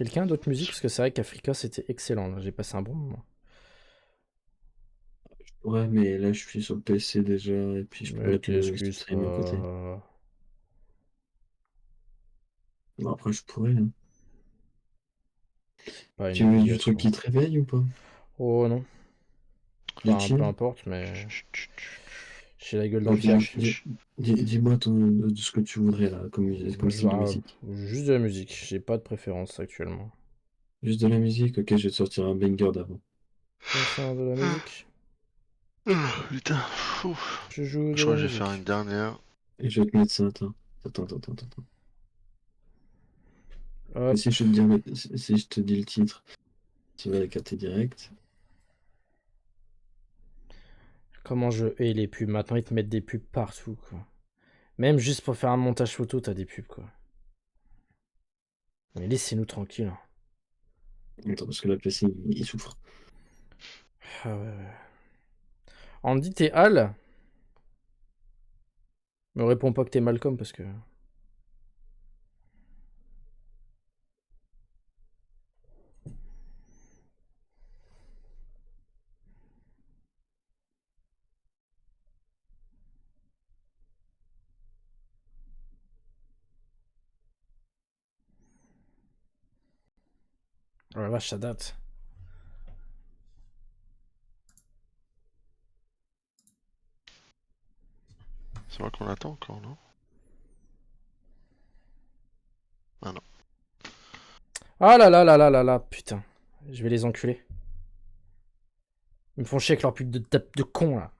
Quelqu'un d'autre musique? Parce que c'est vrai qu'Africa c'était excellent, là. J'ai passé un bon moment. Ouais, mais là, je suis sur le PC déjà, et puis je Mais pourrais te le t'excuses stream à côté. pas. Bon, après, je pourrais, hein. C'est pas une Tu veux du truc obligation. qui te réveille ou pas? Oh non. Du Enfin, peu chill? importe, mais j'ai la gueule dans Bah, le sac. dis-moi de ce que tu voudrais là, comme style de musique. Juste de la musique. J'ai pas de préférence actuellement. Juste de la musique? Ok, je vais te sortir un banger d'avant. Concernant de la musique. Putain, Je joue je de crois la que je vais faire musique. une dernière. Et je vais te mettre ça, attends. Attends. Et Hop. si je te dis le titre, tu vas le capter direct. Comment je hais les pubs. Maintenant, ils te mettent des pubs partout, quoi. Même juste pour faire un montage photo, t'as des pubs, quoi. Mais laissez-nous tranquille, hein. Attends, parce que là, le PC, il souffre. Ah ouais, ouais. Andy, t'es Al? Me réponds pas que t'es Malcolm parce que. Oh la vache, ça date. C'est moi qu'on attend encore, non? Ah non. Ah là là là là là là, putain. Je vais les enculer. Ils me font chier avec leur pub de con là.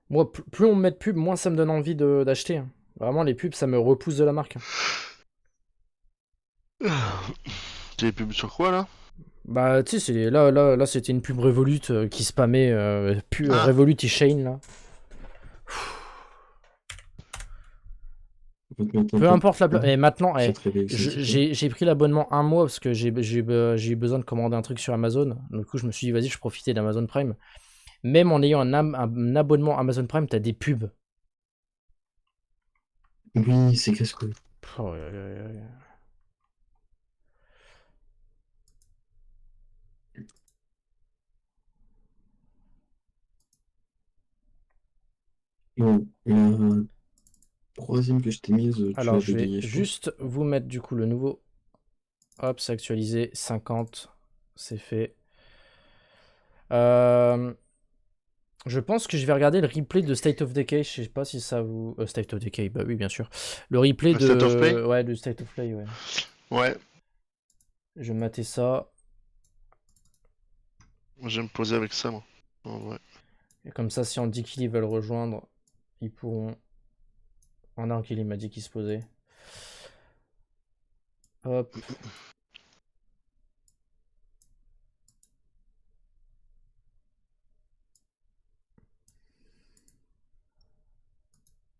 Moi, plus on me met de pubs, moins ça me donne envie d'acheter, hein. Vraiment, les pubs, ça me repousse de la marque, hein. T'es pub sur quoi là? Bah, tu sais, là, c'était une pub Revolut qui spammait Ah! Revolut et Shane là. On va te mettre un Peu peu de importe la pub, Et maintenant, ça te réveille aussi un petit peu. j'ai pris l'abonnement un mois parce que j'ai eu besoin de commander un truc sur Amazon. Du coup, je me suis dit, vas-y, je profitais d'Amazon Prime. Même en ayant un abonnement Amazon Prime, t'as des pubs. Oui, c'est casse-couille. Oh, aïe, aïe, aïe, aïe. Bon, la troisième que je t'ai mise, tu Alors, vas je vais bégayer, je pense. juste vous mettre du coup le nouveau. Hop, c'est actualisé. 50. C'est fait. Je pense que je vais regarder le replay de State of Decay. Je sais pas si ça vous. State of Decay, bah oui, bien sûr. Le replay Le State of Play? de. Ouais, de State of Play, ouais. Ouais. Je vais mater ça. Je vais me poser avec ça, moi. En vrai. Et comme ça, si on dit qu'ils veulent rejoindre, ils pourront. On a un qui m'a dit qu'il se posait. Hop.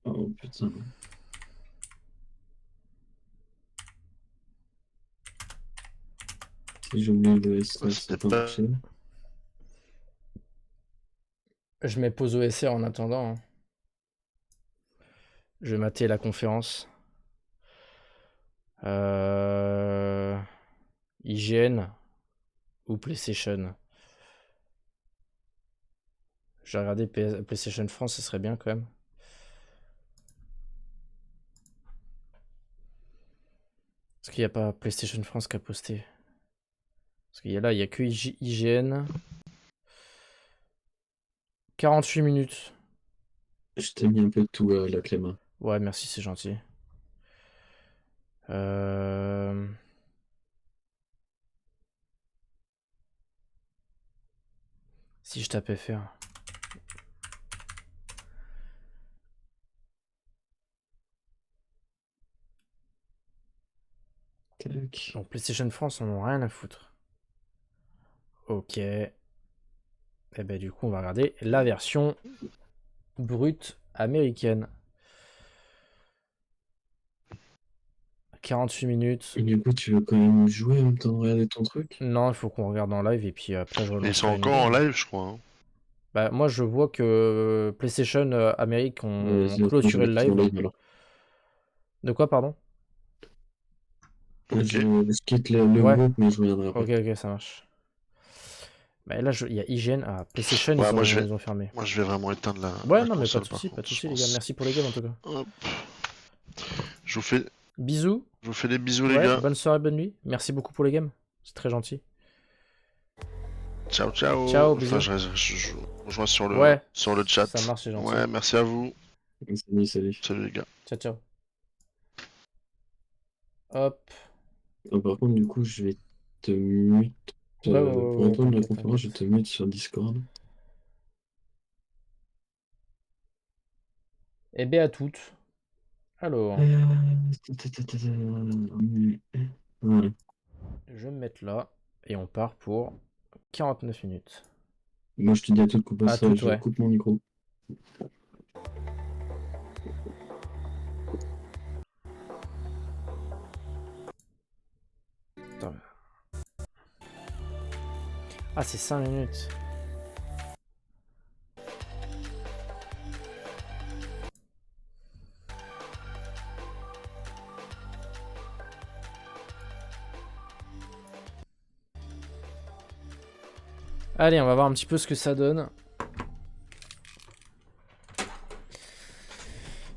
Oh putain. Si j'ai oublié le Ouais, S13, ça c'était peut pas. marcher. Je mets pause OSR en attendant, hein. Je vais mater la conférence. Euh... IGN ou PlayStation. J'ai regardé PlayStation France, ce serait bien quand même. Parce qu'il n'y a pas PlayStation France qui a posté. Parce qu'il y a là, il n'y a que IGN. 48 minutes. Je t'ai mis un peu de tout à la cléma. Ouais, merci, c'est gentil. Euh... Si je tapais faire. Tac. Donc PlayStation France, on en a rien à foutre. Ok. Et ben du coup, on va regarder la version brute américaine. 48 minutes. Et du coup, tu veux quand même jouer en même temps de regarder ton truc? Non, il faut qu'on regarde en live et puis après je Ils sont relancerai une encore en game. live, je crois, hein. Bah, moi, je vois que PlayStation Amérique ont Vas-y, attends, je clôturé vais le quitter ton live. live alors. De quoi, pardon? Ok. Je quitte le Ouais. groupe, mais je reviendrai Ok, après. ok, ça marche. Bah, là, il y a IGN. Ah, PlayStation, Ouais, ils ont fermé. moi je vais vraiment éteindre Ouais, la non, mais console par pas de contre, je soucis, les gars. pense. Merci pour les games, en tout cas. Hop. Je vous fais, Bisous. je vous fais des bisous les Ouais, gars. bonne soirée, bonne nuit. Merci beaucoup pour les games. C'est très gentil. Ciao ciao. Ciao, Enfin, bisous. je vous rejoins Ouais, sur le chat. ça marche, c'est gentil. Ouais, merci à vous. Salut, salut. Salut les gars. Ciao, ciao. Hop. Ah, par contre, du coup, je vais te mute. Ouais, Pour entendre la t'inquiète, conférence, je t'inquiète. te mute sur Discord. Et bé à toutes. Alors, Voilà. je vais me mettre là. Et on part pour 49 minutes. Moi, je te dis à tout de couper À ça, toutes, je ouais. coupe mon micro. Attends. Ah, c'est 5 minutes. Allez, on va voir un petit peu ce que ça donne.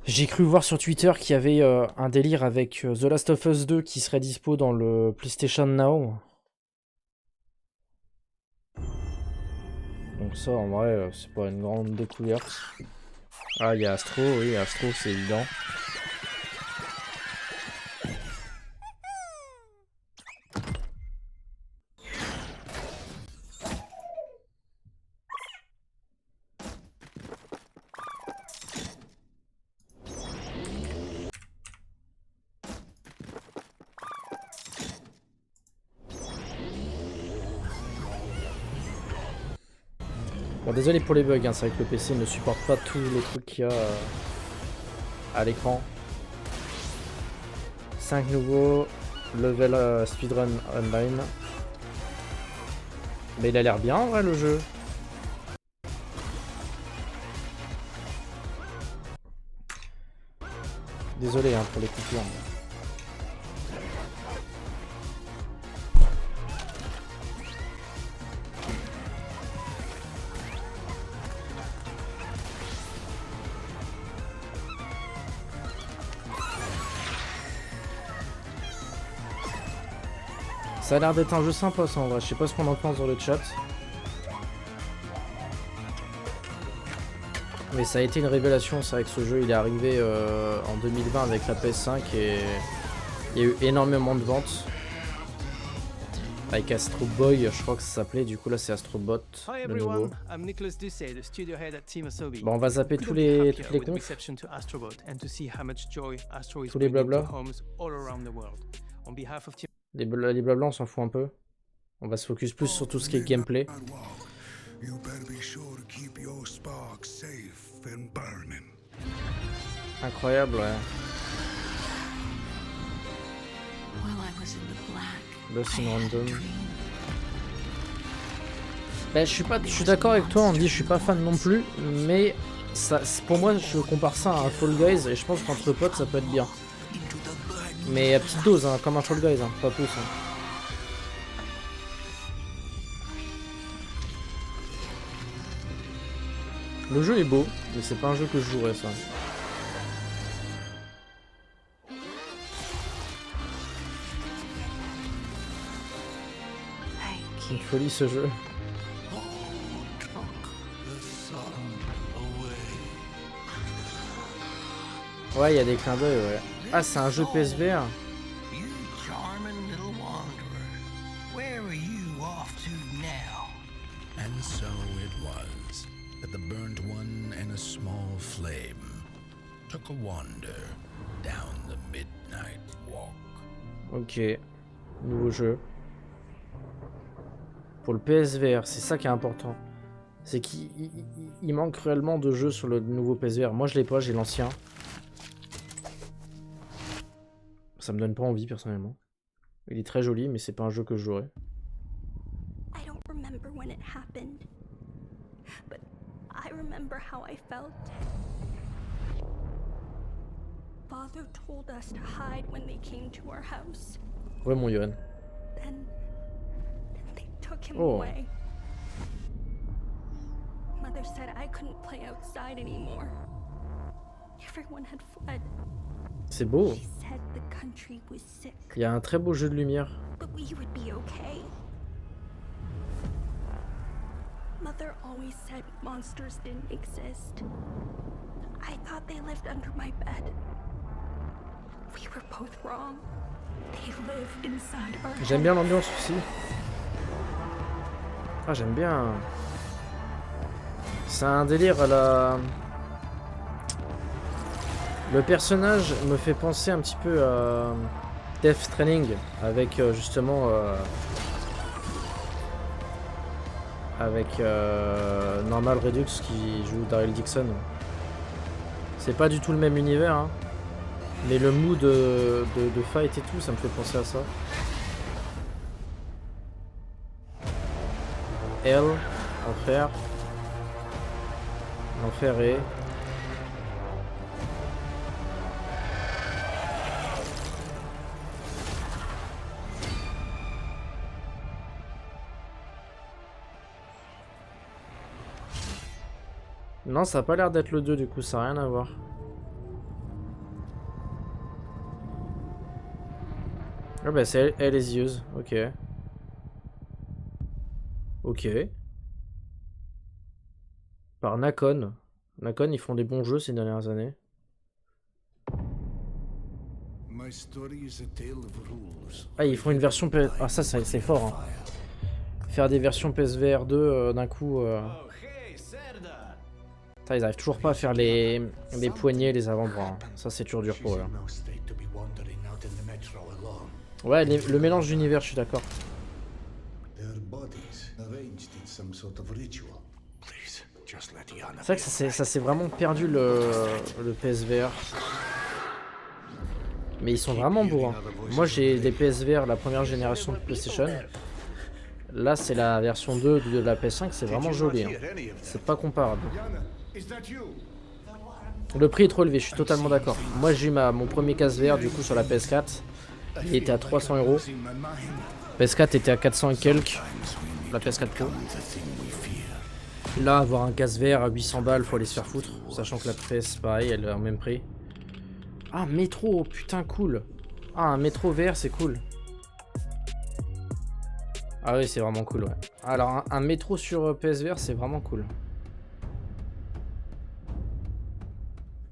J'ai cru voir sur Twitter qu'il y avait un délire avec The Last of Us 2 qui serait dispo dans le PlayStation Now. Donc ça, en vrai, c'est pas une grande découverte. Ah, il y a Astro, oui, Astro, c'est évident. Bon, désolé pour les bugs, hein, c'est vrai que le PC ne supporte pas tous les trucs qu'il y a à l'écran. 5 nouveaux, level speedrun online. Mais il a l'air bien en vrai le jeu. Désolé hein, pour les coupures. Ça a l'air d'être un jeu sympa ça en vrai, je sais pas ce qu'on en pense dans le chat. Mais ça a été une révélation, c'est vrai que ce jeu il est arrivé en 2020 avec la PS5 et il y a eu énormément de ventes. Avec Astro Boy, je crois que ça s'appelait, du coup là c'est Astro Bot, le nouveau. Bon, on va zapper tous les confs, tous les blabla. Les blabla on s'en fout un peu. On va se focus plus sur tout ce qui est gameplay. Incroyable, ouais. Lost in Random. Bah, je suis d'accord avec toi, Andy, je suis pas fan non plus, mais ça, pour moi, je compare ça à un Fall Guys et je pense qu'entre potes, ça peut être bien. Mais à petite dose, hein, comme un Fall Guys, hein, pas plus. Hein. Le jeu est beau, mais c'est pas un jeu que je jouerais, ça. C'est une folie ce jeu. Ouais, il y a des clins d'œil, ouais. Ah, c'est un jeu PSVR. And so it was that the burnt one and a small flame took a wander down the midnight walk. Ok, nouveau jeu. Pour le PSVR, c'est ça qui est important. C'est qu'il manque cruellement de jeux sur le nouveau PSVR. Moi je l'ai pas, j'ai l'ancien. Ça me donne pas envie personnellement. Il est très joli, mais c'est pas un jeu que je jouerais. I don't remember when it happened, but how I felt. Father told us to hide when they came to our house. Ouais, mon Yohan. Then they took him Oh. away. Mother said I couldn't play outside anymore. Everyone had fled. C'est beau. She said the country was sick, Il y a un très beau jeu de lumière. but we would be okay. Mother always said monsters didn't exist. I thought they lived under my bed. We were both wrong. They live inside our J'aime bien heads. l'ambiance aussi. Ah, j'aime bien. C'est un délire à la... Le personnage me fait penser un petit peu à Death Stranding avec justement avec Normal Redux qui joue Daryl Dixon. C'est pas du tout le même univers, hein, mais le mood de fight et tout, ça me fait penser à ça. Hell, enfer, l'enfer. Non, ça a pas l'air d'être le 2 du coup, ça a rien à voir. Ah bah c'est Elysius, ok. Ok. Par Nacon. Nacon, ils font des bons jeux ces dernières années. Ah, ils font une version PS... Ah ça c'est fort, hein. Faire des versions PSVR 2 d'un coup... Putain, ils arrivent toujours pas à faire les poignets et les avant-bras, hein. Ça c'est toujours dur pour eux, hein. Ouais, le mélange d'univers, je suis d'accord. C'est vrai que ça s'est vraiment perdu le PSVR. Mais ils sont vraiment beaux, hein. Moi j'ai des PSVR la première génération de PlayStation. Là c'est la version 2 de la PS5, c'est vraiment joli, hein. C'est pas comparable. Le prix est trop élevé, je suis totalement d'accord. Moi j'ai eu mon premier casque VR du coup sur la PS4. Il était à 300 €. PS4 était à 400 et quelques. La PS4 Pro. Là, avoir un casque VR à 800 balles, faut aller se faire foutre. Sachant que la PS, pareil, elle est au même prix. Ah, métro, putain, cool. Ah, un métro VR, c'est cool. Ah oui, c'est vraiment cool, ouais. Alors, un métro sur PSVR, c'est vraiment cool.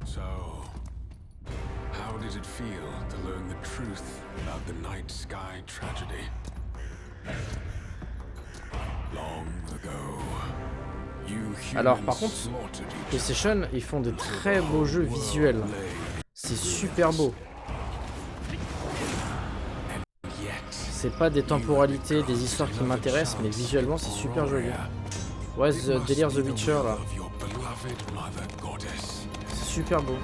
So, how did it feel to learn the truth about the night sky tragedy? Long ago, you Alors, par humans contre, slaughtered each PlayStation, ils font de très beaux jeux visuels. C'est super beau. C'est pas des temporalités, des histoires qui m'intéressent, mais visuellement, c'est super joli. Ouais, The délire The Witcher, là. of your beloved mother goddess. C'est super beau.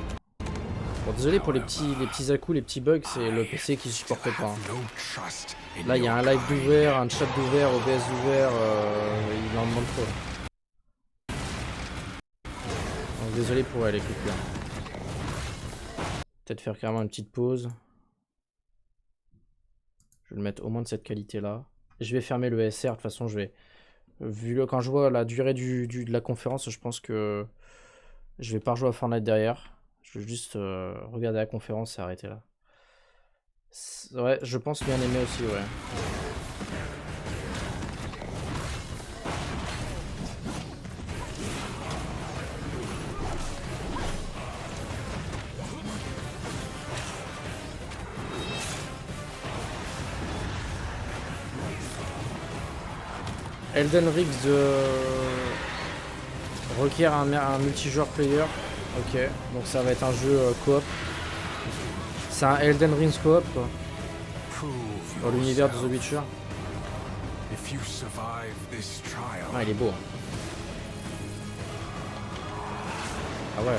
Bon, désolé pour les petits à-coups, les petits bugs, c'est le PC qui supporte pas, hein. No trust in Là, il y a un live d'ouvert, un chat d'ouvert, OBS d'ouvert, il en demande trop. Donc, désolé pour les coupures. Peut-être faire carrément une petite pause. Je vais le mettre au moins de cette qualité-là. Je vais fermer le SR, de toute façon, je vais... Quand je vois la durée de la conférence, je pense que je vais pas rejouer à Fortnite derrière. Je vais juste regarder la conférence et arrêter là. Ouais, je pense bien aimer aussi, ouais. Elden Ring requiert un multijoueur player. Ok, donc ça va être un jeu coop. C'est un Elden Ring coop quoi. Dans l'univers de The Witcher. if you survive this trial. Ah, il est beau, hein. Ah ouais.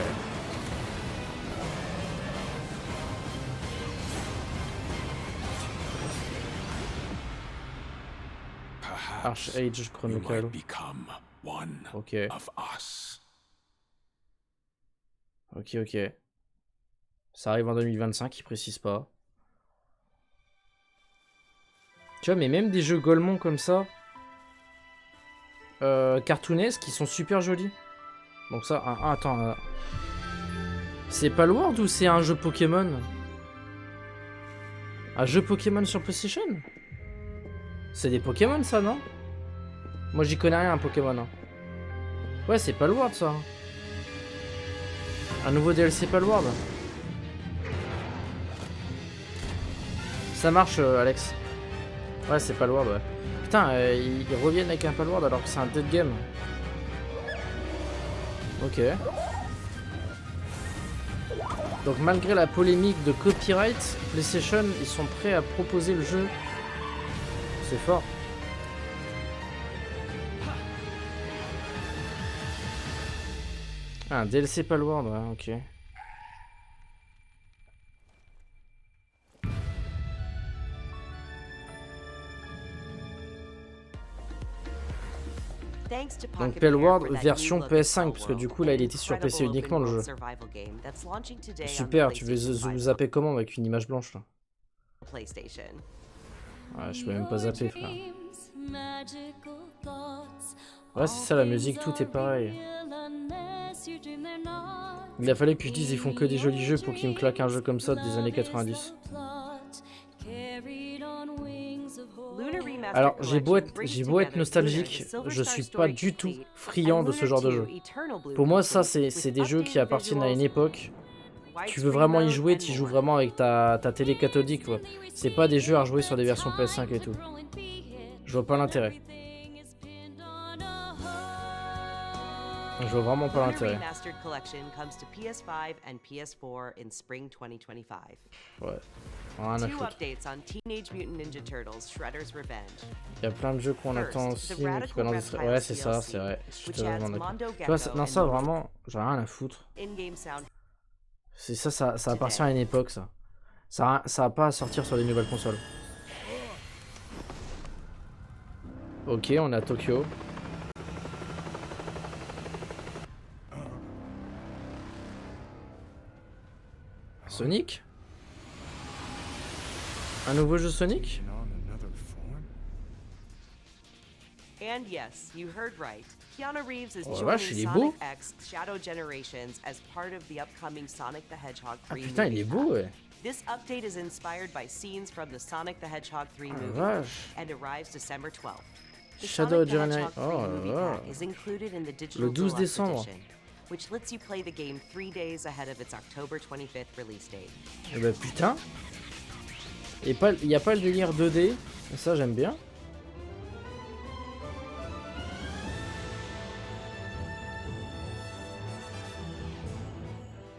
Perhaps Archage you Chronicle. might become one Ok. of us. Ok, ok. Ça arrive en 2025, ils précisent pas. Tu vois, mais même des jeux Golemon comme ça, cartoonesques, qui sont super jolis. Donc ça, attends. C'est Palworld ou c'est un jeu Pokémon? Un jeu Pokémon sur PlayStation? C'est des Pokémon ça, non? Moi j'y connais rien, un Pokémon. Hein. Ouais, c'est Palworld ça. Un nouveau DLC Palworld. Ça marche, Alex. Ouais, c'est Palworld, ouais. Putain, ils reviennent avec un Palworld alors que c'est un dead game. Ok. Donc malgré la polémique de copyright, PlayStation, ils sont prêts à proposer le jeu. C'est fort. Ah, un DLC Palworld, ouais, ok. Donc Palworld version PS5, parce que du coup là il était sur PC uniquement le jeu. Super, tu veux zapper comment avec une image blanche là? Ouais, je peux même pas zapper, frère. Ouais, c'est ça la musique, tout est pareil. Il a fallu que je dise ils font que des jolis jeux pour qu'ils me claquent un jeu comme ça des années 90. Alors j'ai beau être nostalgique, je suis pas du tout friand de ce genre de jeu. Pour moi ça c'est des jeux qui appartiennent à une époque. Tu veux vraiment y jouer, tu joues vraiment avec ta télé cathodique quoi. C'est pas des jeux à rejouer sur des versions PS5 et tout. Je vois pas l'intérêt. Je vois vraiment pas l'intérêt. Ouais. Rien à foutre. Il y a plein de jeux qu'on attend aussi, mais qui balancent des... Ouais, c'est ça, c'est vrai. Je suis totalement d'accord. Tu vois, non, ça vraiment, j'ai rien à foutre. C'est ça appartient à une époque, ça. Ça a pas à sortir sur les nouvelles consoles. Ok, on est à Tokyo. Sonic? Un nouveau jeu Sonic? And yes, you heard right. Keanu Reeves is Oh, joining vache, il est Sonic beau. X Shadow Generations as part of the upcoming Sonic the Hedgehog 3 Ah putain, il est movie. beau, ouais. This update is inspired by scenes from the Sonic the Hedgehog 3 Ah, movie vache. and arrives December 12th. The Shadow Sonic the Hedgehog Generations. 3 Oh movie là là. pack is included in the digital Le 12 Deluxe décembre. edition, which lets you play the game 3 days ahead of its October 25th release date. Eh bah putain. Et il y a pas le délire 2D. Ça j'aime bien.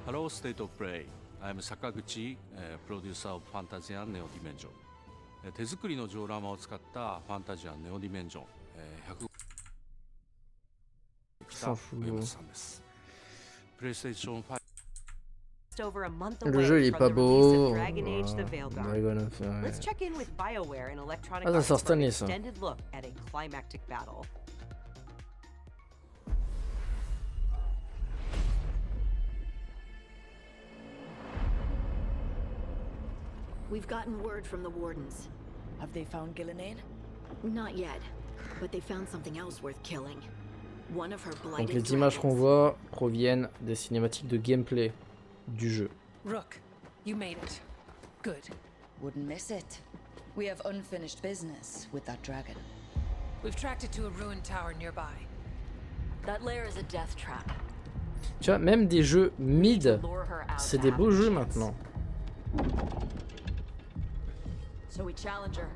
Hello, State of Play. I am Sakaguchi, producer of Fantasia Neo Dimension. 手作りのジオラマを使ったファンタジアネオディメンジョン100 S'en fout. PlayStation 5 Over a month Le away jeu il est from pas the release beau. of Dragon Age the On Veilguard. rigole un peu, ouais. Let's check in with BioWare and Electronic Ah, ça Arts sort cette for an année, ça. extended look at a climactic battle. We've gotten word from the Wardens. Have they found Gillenane? Not yet, but they found something else worth killing. One of her Donc blighted les images qu'on dragons. voit proviennent des cinématiques de gameplay du jeu. Rook, you made it. Good. Wouldn't miss it. We have unfinished business with that dragon. We've tracked it to a ruined tower nearby. That lair is a death trap. Tu vois, même des jeux mid, Lure her out c'est to des have beaux a jeux chance. maintenant. So we challenge her.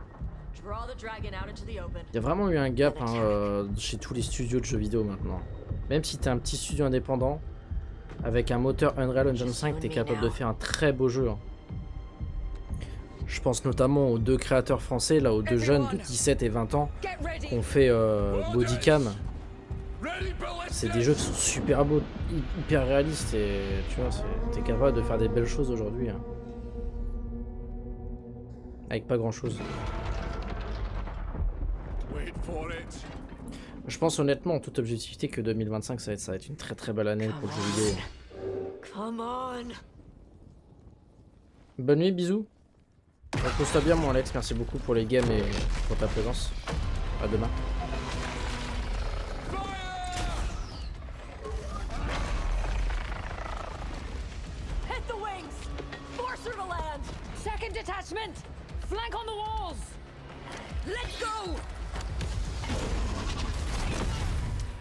Draw the dragon out into the open. Il y a vraiment eu un gap hein, chez tous les studios de jeux vidéo maintenant. Même si t'es un petit studio indépendant, avec un moteur Unreal Engine 5, t'es capable de faire un très beau jeu. Hein. Je pense notamment aux deux créateurs français, là, aux deux jeunes de 17 et 20 ans, qui ont fait Bodycam. C'est des jeux qui sont super beaux, hyper réalistes, et tu vois, t'es capable de faire des belles choses aujourd'hui. Hein. Avec pas grand chose. Je pense honnêtement, en toute objectivité, que 2025 ça va être une très très belle année pour le jeu vidéo. Come on. Bonne nuit, bisous. Repose-toi bien, mon Alex. Merci beaucoup pour les games et pour ta présence. À demain. Hit the wings. Force her to land. Second detachment. Flank on the walls. Let's go.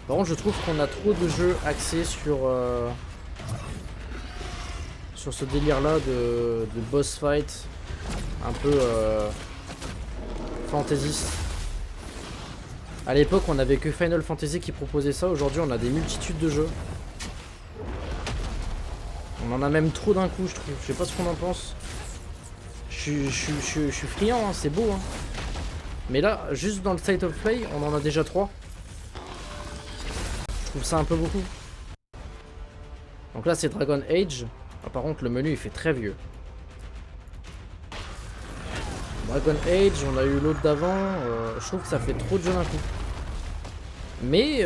Par contre, je trouve qu'on a trop de jeux axés sur ce délire-là de boss fight, un peu fantaisiste. À l'époque, on avait que Final Fantasy qui proposait ça. Aujourd'hui, on a des multitudes de jeux. On en a même trop d'un coup, je trouve. Je sais pas ce qu'on en pense. Je suis friand, hein, c'est beau. Hein. Mais là, juste dans le State of Play, on en a déjà 3. Je trouve ça un peu beaucoup. Donc là, c'est Dragon Age. Ah, par contre, le menu, il fait très vieux. Dragon Age, on a eu l'autre d'avant. Je trouve que ça fait trop de jeux d'un coup. Mais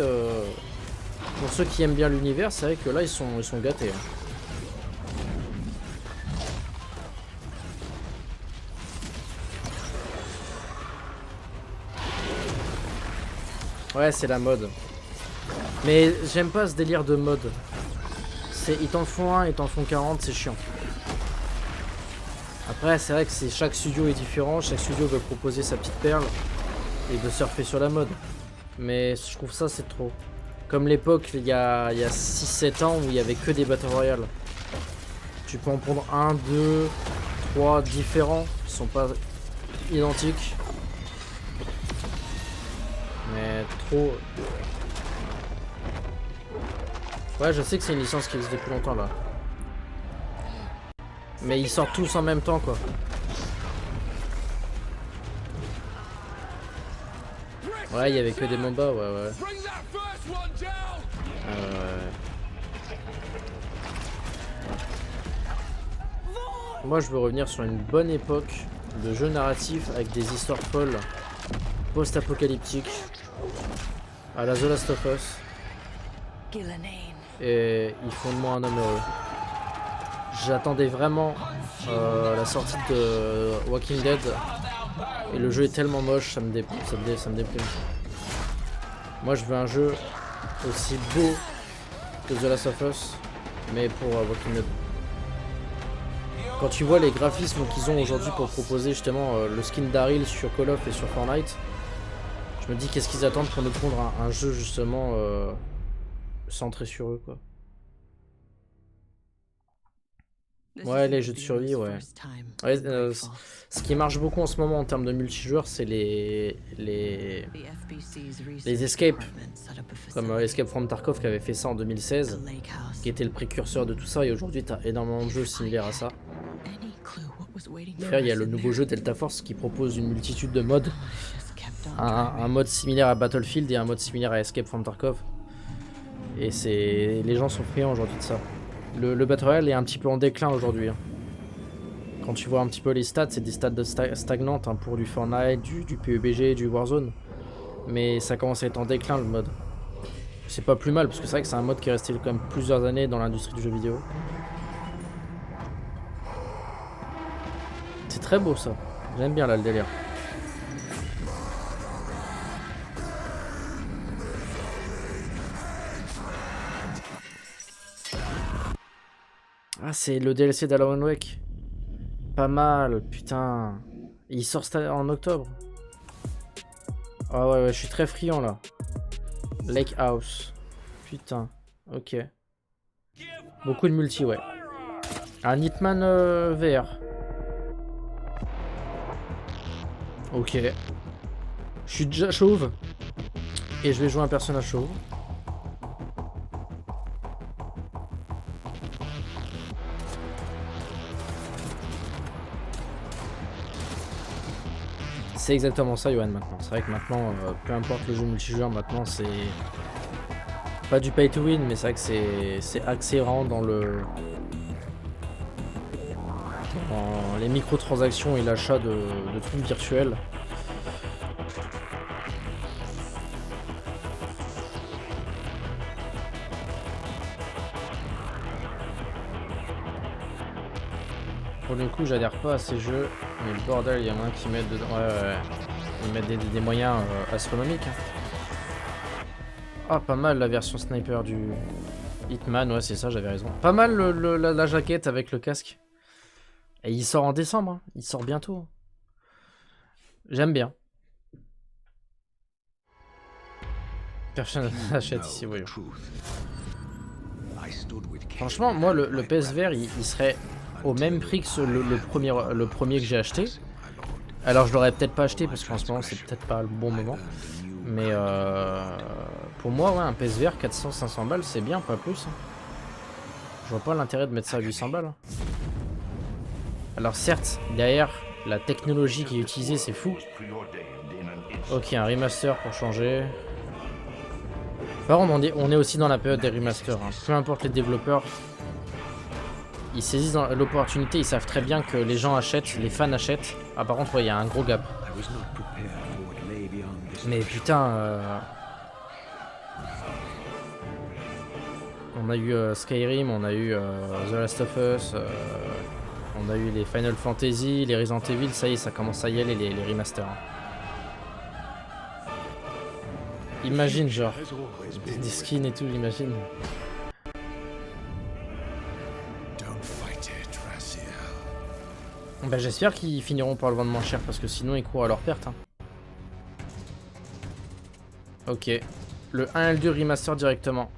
pour ceux qui aiment bien l'univers, c'est vrai que là, ils sont gâtés. Hein. Ouais, c'est la mode. Mais j'aime pas ce délire de mode. Ils t'en font 1, ils t'en font 40, c'est chiant. Après, c'est vrai que chaque studio est différent, chaque studio veut proposer sa petite perle et veut surfer sur la mode. Mais je trouve ça, c'est trop. Comme l'époque, il y a 6-7 ans où il y avait que des Battle Royale. Tu peux en prendre 1, 2, 3 différents qui sont pas identiques. Mais trop... Ouais, je sais que c'est une licence qui existe depuis longtemps là. Mais ils sortent tous en même temps quoi. Ouais, il y avait que des MOBA, ouais. Moi, je veux revenir sur une bonne époque de jeux narratifs avec des histoires folles, post-apocalyptiques, à la The Last of Us. Et ils font de moi un homme heureux. J'attendais vraiment la sortie de Walking Dead et le jeu est tellement moche, ça me déprime. Moi je veux un jeu aussi beau que The Last of Us, mais pour Walking Dead. Quand tu vois les graphismes qu'ils ont aujourd'hui pour proposer justement le skin Daryl sur Call of et sur Fortnite, je me dis qu'est-ce qu'ils attendent pour nous prendre un jeu justement centré sur eux quoi. Ouais, les jeux de survie, ouais. Ce qui marche beaucoup en ce moment en termes de multijoueur, c'est les escapes. Comme Escape from Tarkov qui avait fait ça en 2016, qui était le précurseur de tout ça, et aujourd'hui t'as énormément de jeux similaires à ça. D'ailleurs, il y a le nouveau jeu Delta Force qui propose une multitude de modes. Un mode similaire à Battlefield et un mode similaire à Escape from Tarkov. Et les gens sont friands aujourd'hui de ça. Le Battle Royale est un petit peu en déclin aujourd'hui. Hein. Quand tu vois un petit peu les stats, c'est des stats stagnantes hein, pour du Fortnite, du PUBG, du Warzone. Mais ça commence à être en déclin le mode. C'est pas plus mal parce que c'est vrai que c'est un mode qui est resté quand même plusieurs années dans l'industrie du jeu vidéo. C'est très beau ça. J'aime bien là le délire. Ah, c'est le DLC d'Alan Wake. Pas mal, putain. Il sort en octobre. Ah ouais, je suis très friand là. Lake House. Putain, ok. Beaucoup de multi, ouais. Un Hitman VR. Ok. Je suis déjà chauve. Et je vais jouer un personnage chauve. C'est exactement ça, Johan, maintenant. C'est vrai que maintenant, peu importe le jeu multijoueur, maintenant c'est pas du pay to win, mais c'est vrai que c'est axé vraiment dans les microtransactions et l'achat de trucs virtuels. pour le coup, j'adhère pas à ces jeux, mais le bordel, il y en a un qui met dedans. Ouais. Ils mettent des moyens astronomiques. Ah, pas mal la version sniper du Hitman, ouais, c'est ça, j'avais raison. Pas mal la jaquette avec le casque. Et il sort en décembre, hein. Il sort bientôt. J'aime bien. Personne n'achète ici, voyons. Franchement, moi, le PSVR, il serait au même prix que le premier que j'ai acheté. Alors, je l'aurais peut-être pas acheté parce qu'en ce moment, c'est peut-être pas le bon moment. Mais pour moi, ouais, un PSVR 400-500 balles, c'est bien, pas plus. Je vois pas l'intérêt de mettre ça à 800 balles. Alors, certes, derrière, la technologie qui est utilisée, c'est fou. Ok, un remaster pour changer. Par contre, on est aussi dans la période des remasters. Hein. Peu importe les développeurs, ils saisissent l'opportunité, ils savent très bien que les gens achètent, les fans achètent. Ah, par contre, il y a un gros gap. Mais putain, on a eu Skyrim, on a eu The Last of Us, on a eu les Final Fantasy, les Resident Evil, ça y est, ça commence à y aller les remasters. Hein. Imagine genre, des skins et tout, imagine. Bah j'espère qu'ils finiront par le vendre moins cher parce que sinon ils courent à leur perte. Hein. Ok, le 1 et le 2 remaster directement.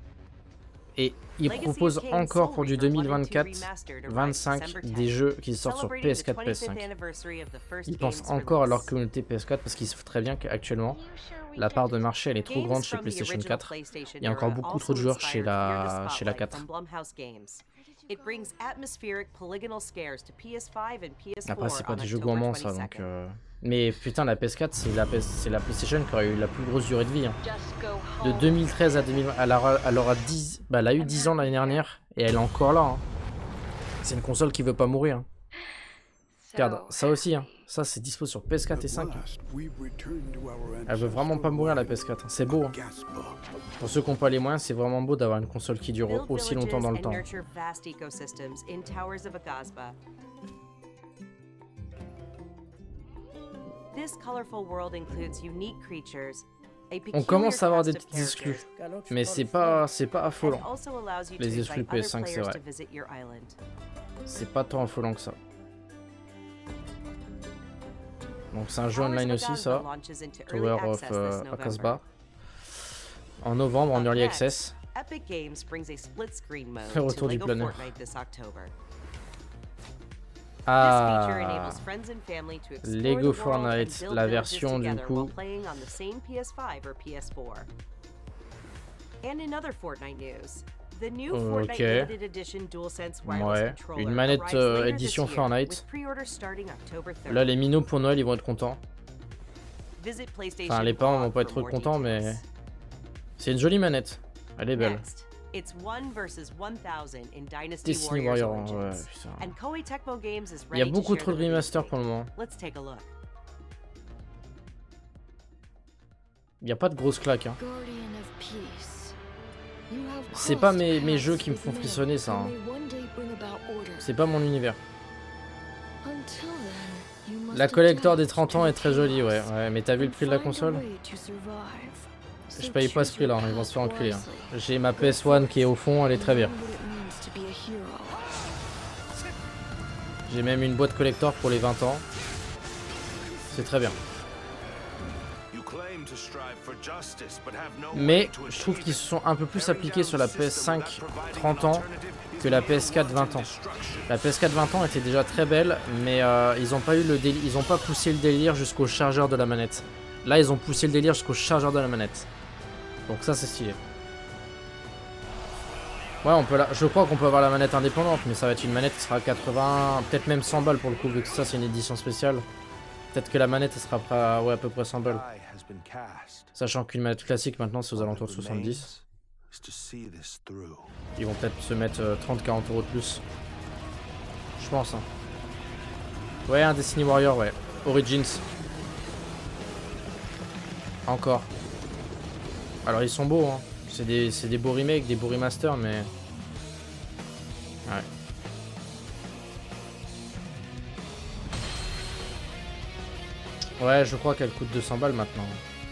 Et ils proposent encore pour du 2024-25 des jeux qui sortent sur PS4, PS5. Ils pensent encore à leur communauté PS4 parce qu'ils savent très bien qu'actuellement la part de marché elle est trop grande chez PlayStation 4. Il y a encore beaucoup trop de joueurs chez la 4. Après c'est pas des jeux gourmands ça donc mais putain la PS4 c'est la PlayStation qui aurait eu la plus grosse durée de vie hein. De 2013 à 2020 elle aura 10 bah elle a eu 10 ans l'année dernière et elle est encore là hein. C'est une console qui veut pas mourir hein. Regarde ça aussi hein. Ça c'est dispo sur PS4 et 5 hein. Elle veut vraiment pas mourir la PS4 hein. C'est beau hein. Pour ceux qui n'ont pas les moyens c'est vraiment beau d'avoir une console qui dure aussi longtemps dans le temps. On commence à avoir des petits exclus, mais c'est pas affolant. Les exclus PS5 c'est vrai. C'est pas tant affolant que ça. Donc c'est un jeu online aussi ça. Tower of Akasba. En novembre en Early Access. Le retour du planeur. Ah, Lego Fortnite, la version du coup. Ok. Ouais, une manette édition Fortnite. Là les minots pour Noël ils vont être contents. Enfin les parents vont pas être trop contents mais... C'est une jolie manette. Elle est belle. Destiny Warrior, ouais, putain. Il y a beaucoup trop de remasters pour le moment. Il n'y a pas de grosses claques. Hein. C'est pas mes jeux qui me font frissonner ça. Hein. C'est pas mon univers. La collector des 30 ans est très jolie, ouais. Mais t'as vu le prix de la console? Je paye pas ce prix là, ils vont se faire enculer. Hein. J'ai ma PS1 qui est au fond, elle est très bien. J'ai même une boîte collector pour les 20 ans. C'est très bien. Mais je trouve qu'ils se sont un peu plus appliqués sur la PS5 30 ans que la PS4 20 ans. La PS4 20 ans était déjà très belle, mais ils ont pas eu le délire, ils ont pas poussé le délire jusqu'au chargeur de la manette. Là, ils ont poussé le délire jusqu'au chargeur de la manette. Donc ça, c'est stylé. Ouais, on peut je crois qu'on peut avoir la manette indépendante, mais ça va être une manette qui sera 80, peut-être même 100 balles pour le coup, vu que ça, c'est une édition spéciale. Peut-être que la manette, elle sera à peu près 100 balles. Sachant qu'une manette classique, maintenant, c'est aux alentours de 70. Ils vont peut-être se mettre 30-40 € de plus. Je pense. Hein. Ouais, un Destiny Warrior, ouais. Origins. Encore. Alors ils sont beaux hein. C'est des beaux remakes, des beaux remasters mais... Ouais. Ouais, je crois qu'elle coûte 200 balles maintenant,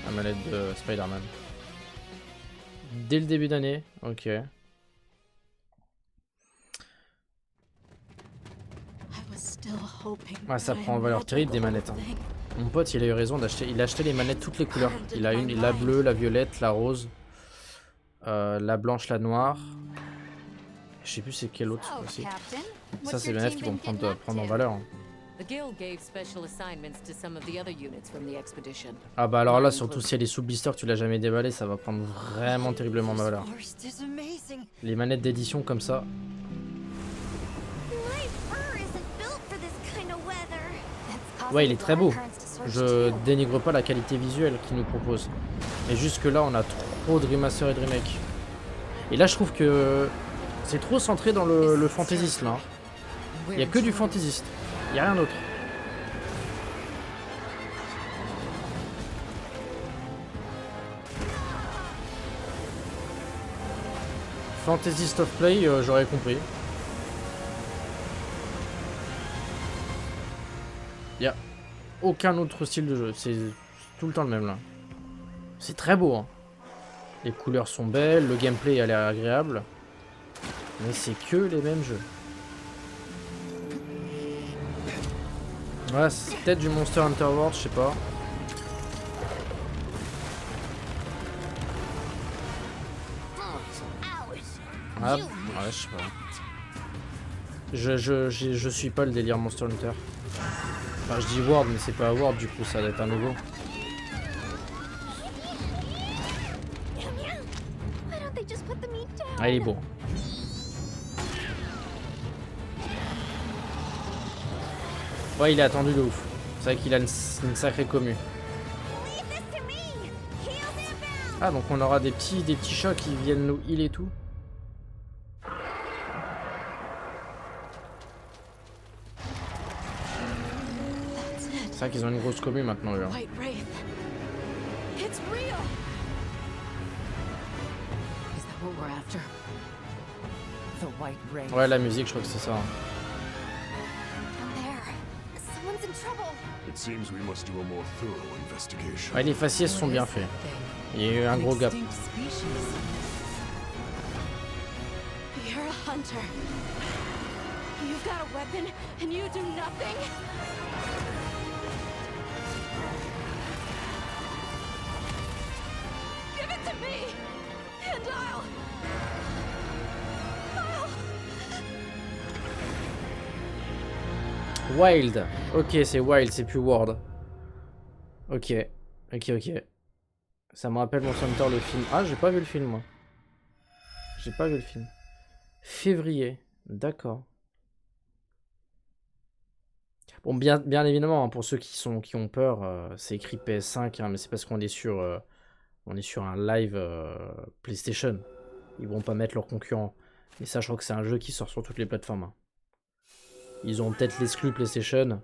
la manette de Spider-Man. Dès le début d'année, ok. Ouais, ça prend en valeur terrible des manettes. Hein. Mon pote, il a eu raison d'acheter. Il a acheté les manettes toutes les couleurs. Il a une, la bleue, la violette, la rose, la blanche, la noire. Je sais plus c'est quelle autre aussi. Ça, c'est les manettes qui vont prendre en valeur. Hein. Ah bah alors là, surtout si elle est sous blister, tu l'as jamais déballé, ça va prendre vraiment terriblement ma valeur. Les manettes d'édition comme ça. Ouais, il est très beau. Je dénigre pas la qualité visuelle qu'il nous propose. Mais jusque là, on a trop de remaster et de remake. Et là, je trouve que c'est trop centré dans le fantaisiste là. Il y a que du fantaisiste. Il y a rien d'autre. Fantasist of Play, j'aurais compris. Il n'y a aucun autre style de jeu. C'est tout le temps le même là. C'est très beau. Hein. Les couleurs sont belles, le gameplay a l'air agréable. Mais c'est que les mêmes jeux. Ouais, c'est peut-être du Monster Hunter World, je sais pas. Ah, ouais, je sais pas. Je suis pas le délire Monster Hunter. Enfin, je dis World, mais c'est pas World, du coup, ça doit être un nouveau. Ah, il est beau. Ouais, il est attendu de ouf. C'est vrai qu'il a une sacrée commu. Ah, donc on aura des petits chats qui viennent nous heal et tout. C'est vrai qu'ils ont une grosse commu maintenant, eux. Hein. Ouais, la musique, je crois que c'est ça. Hein. Ouais, les faciès sont bien faits. Il y a eu un gros gap. Wild. Ok, c'est Wild, c'est plus World. Ok. Ok. Ça me rappelle Monster Hunter, le film. Ah, j'ai pas vu le film, moi. J'ai pas vu le film. Février. D'accord. Bon, bien évidemment, hein, pour ceux qui ont peur, c'est écrit PS5, hein, mais c'est parce qu'on est sur un live PlayStation. Ils vont pas mettre leurs concurrents. Mais ça, je crois que c'est un jeu qui sort sur toutes les plateformes. Hein. Ils ont peut-être l'exclu PlayStation,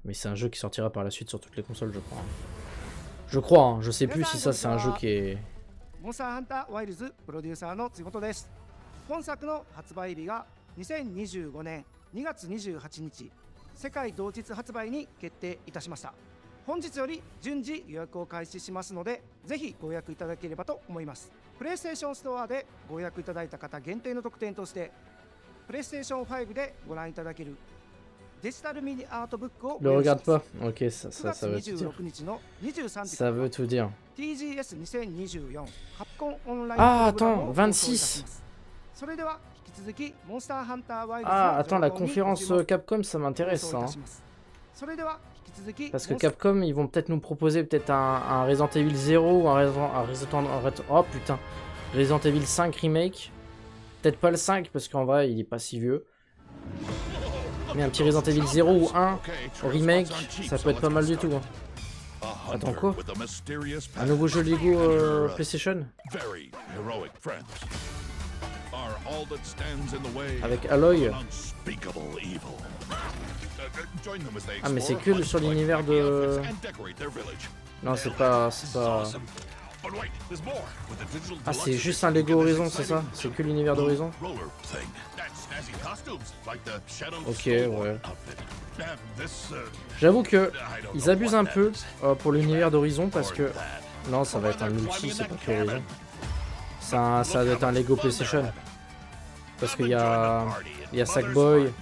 mais c'est un jeu qui sortira par la suite sur toutes les consoles, je crois. Je crois, hein. Je sais plus si ça c'est un jeu qui est... Monster Hunter Wilds プロデューサーのつごとです。本作の発売日が2025年2月28日、世界同日発売に決定いたしました。本日より順次予約を開始しますので、ぜひご予約いただければと思います。プレイステーションストアでご予約いただいた方限定の特典として、プレイステーション5でご覧いただけるデジタルミニアートブックを Le regarde pas. Ok, ça veut tout dire. Ça veut tout dire. TGS 2024 Capcom Online. Ah, attends, 26. Ah, attends, la conférence Capcom, ça m'intéresse, ça. Hein. Parce que Capcom, ils vont peut-être nous proposer peut-être un Resident Evil 0 ou un oh putain, Resident Evil 5 remake. Peut-être pas le 5 parce qu'en vrai il est pas si vieux. Mais un petit Resident Evil 0 ou 1 remake, ça peut être pas mal du tout. Hein. Attends quoi? Un nouveau jeu Lego PlayStation? Avec Aloy? Ah mais c'est que sur l'univers de... Non c'est pas... Ah c'est juste un Lego Horizon, c'est ça? C'est que l'univers d'Horizon? Ok, ouais. J'avoue que ils abusent un peu pour l'univers d'Horizon parce que... Non, ça va être un multi, c'est pas que Horizon. Ça va être un Lego PlayStation. Parce qu'il y a Sackboy,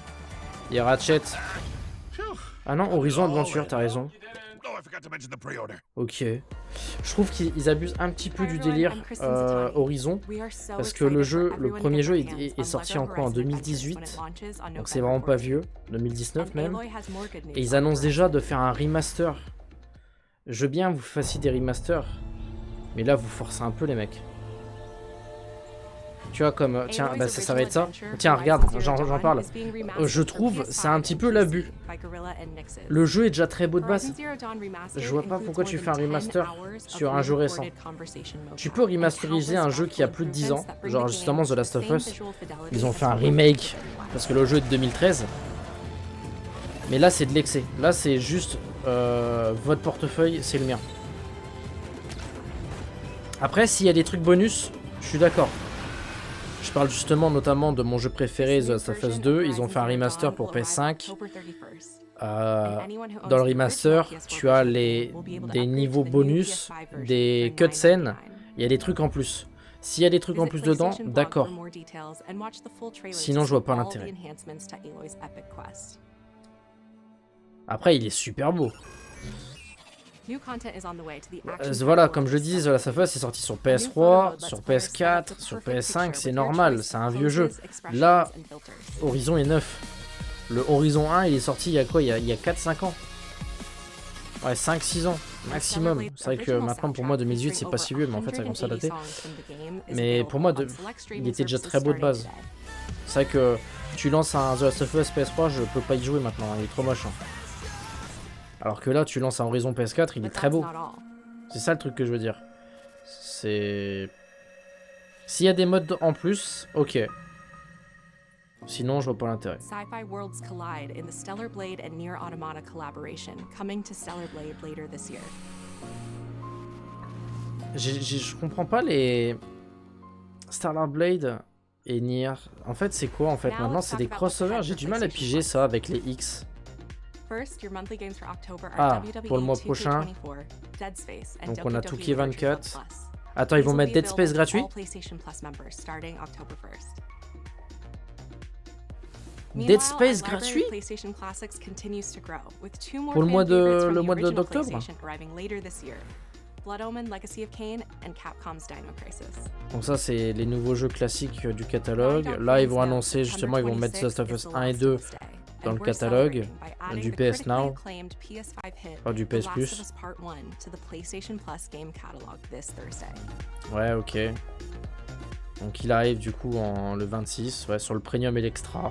il y a Ratchet. Ah non, Horizon Adventure, t'as raison. Ok. Je trouve qu'ils abusent un petit peu du délire Horizon. Parce que le premier jeu est sorti en quoi? En 2018. Donc c'est vraiment pas vieux. 2019 même. Et ils annoncent déjà de faire un remaster. Je veux bien que vous fassiez des remasters. Mais là vous forcez un peu les mecs. Tu vois comme... Tiens, bah, ça va être ça. Tiens, regarde, j'en parle. Je trouve, c'est un petit peu l'abus. Le jeu est déjà très beau de base. Je vois pas pourquoi tu fais un remaster sur un jeu récent. Tu peux remasteriser un jeu qui a plus de 10 ans. Genre justement The Last of Us. Ils ont fait un remake. Parce que le jeu est de 2013. Mais là c'est de l'excès. Là c'est juste... votre portefeuille, c'est le mien. Après, s'il y a des trucs bonus, je suis d'accord. Je parle justement notamment de mon jeu préféré, The Last of Us 2. Ils ont fait un remaster pour PS5. Dans le remaster, tu as des niveaux bonus, des cutscenes. Il y a des trucs en plus. S'il y a des trucs en plus dedans, d'accord. Sinon, je vois pas l'intérêt. Après, il est super beau. Voilà, comme je le dis, The Last of Us est sorti sur PS3, sur PS4, sur PS5, c'est normal, c'est un vieux jeu. Là, Horizon est neuf. Le Horizon 1, il est sorti il y a quoi? Il y a 4-5 ans. Ouais, 5-6 ans, maximum. C'est vrai que maintenant, pour moi, 2018, c'est pas si vieux, mais en fait, ça commence à dater. Mais pour moi, il était déjà très beau de base. C'est vrai que tu lances un The Last of Us PS3, je peux pas y jouer maintenant, il est trop moche. Alors que là, tu lances un Horizon PS4, il est très beau. C'est ça le truc que je veux dire. C'est... S'il y a des modes en plus, ok. Sinon, je vois pas l'intérêt. Sci-fi worlds collide in the Stellar Blade and Nier Automata collaboration, coming to Stellar Blade later this year. Je comprends pas les... Stellar Blade et Nier. En fait, c'est quoi en fait? Maintenant, c'est des crossovers. J'ai du mal à piger ça avec les X. Ah, pour le mois prochain. Donc on a Touquet 24. Attends, ils vont mettre Dead Space gratuit? Dead Space gratuit? Pour le mois d'octobre? Donc ça c'est les nouveaux jeux classiques du catalogue. Là ils vont annoncer justement, ils vont mettre The Last of Us 1 et 2 dans le catalogue du PS Now, pas du PS Plus. Ouais, ok. Donc il arrive du coup le 26, ouais, sur le Premium et l'Extra.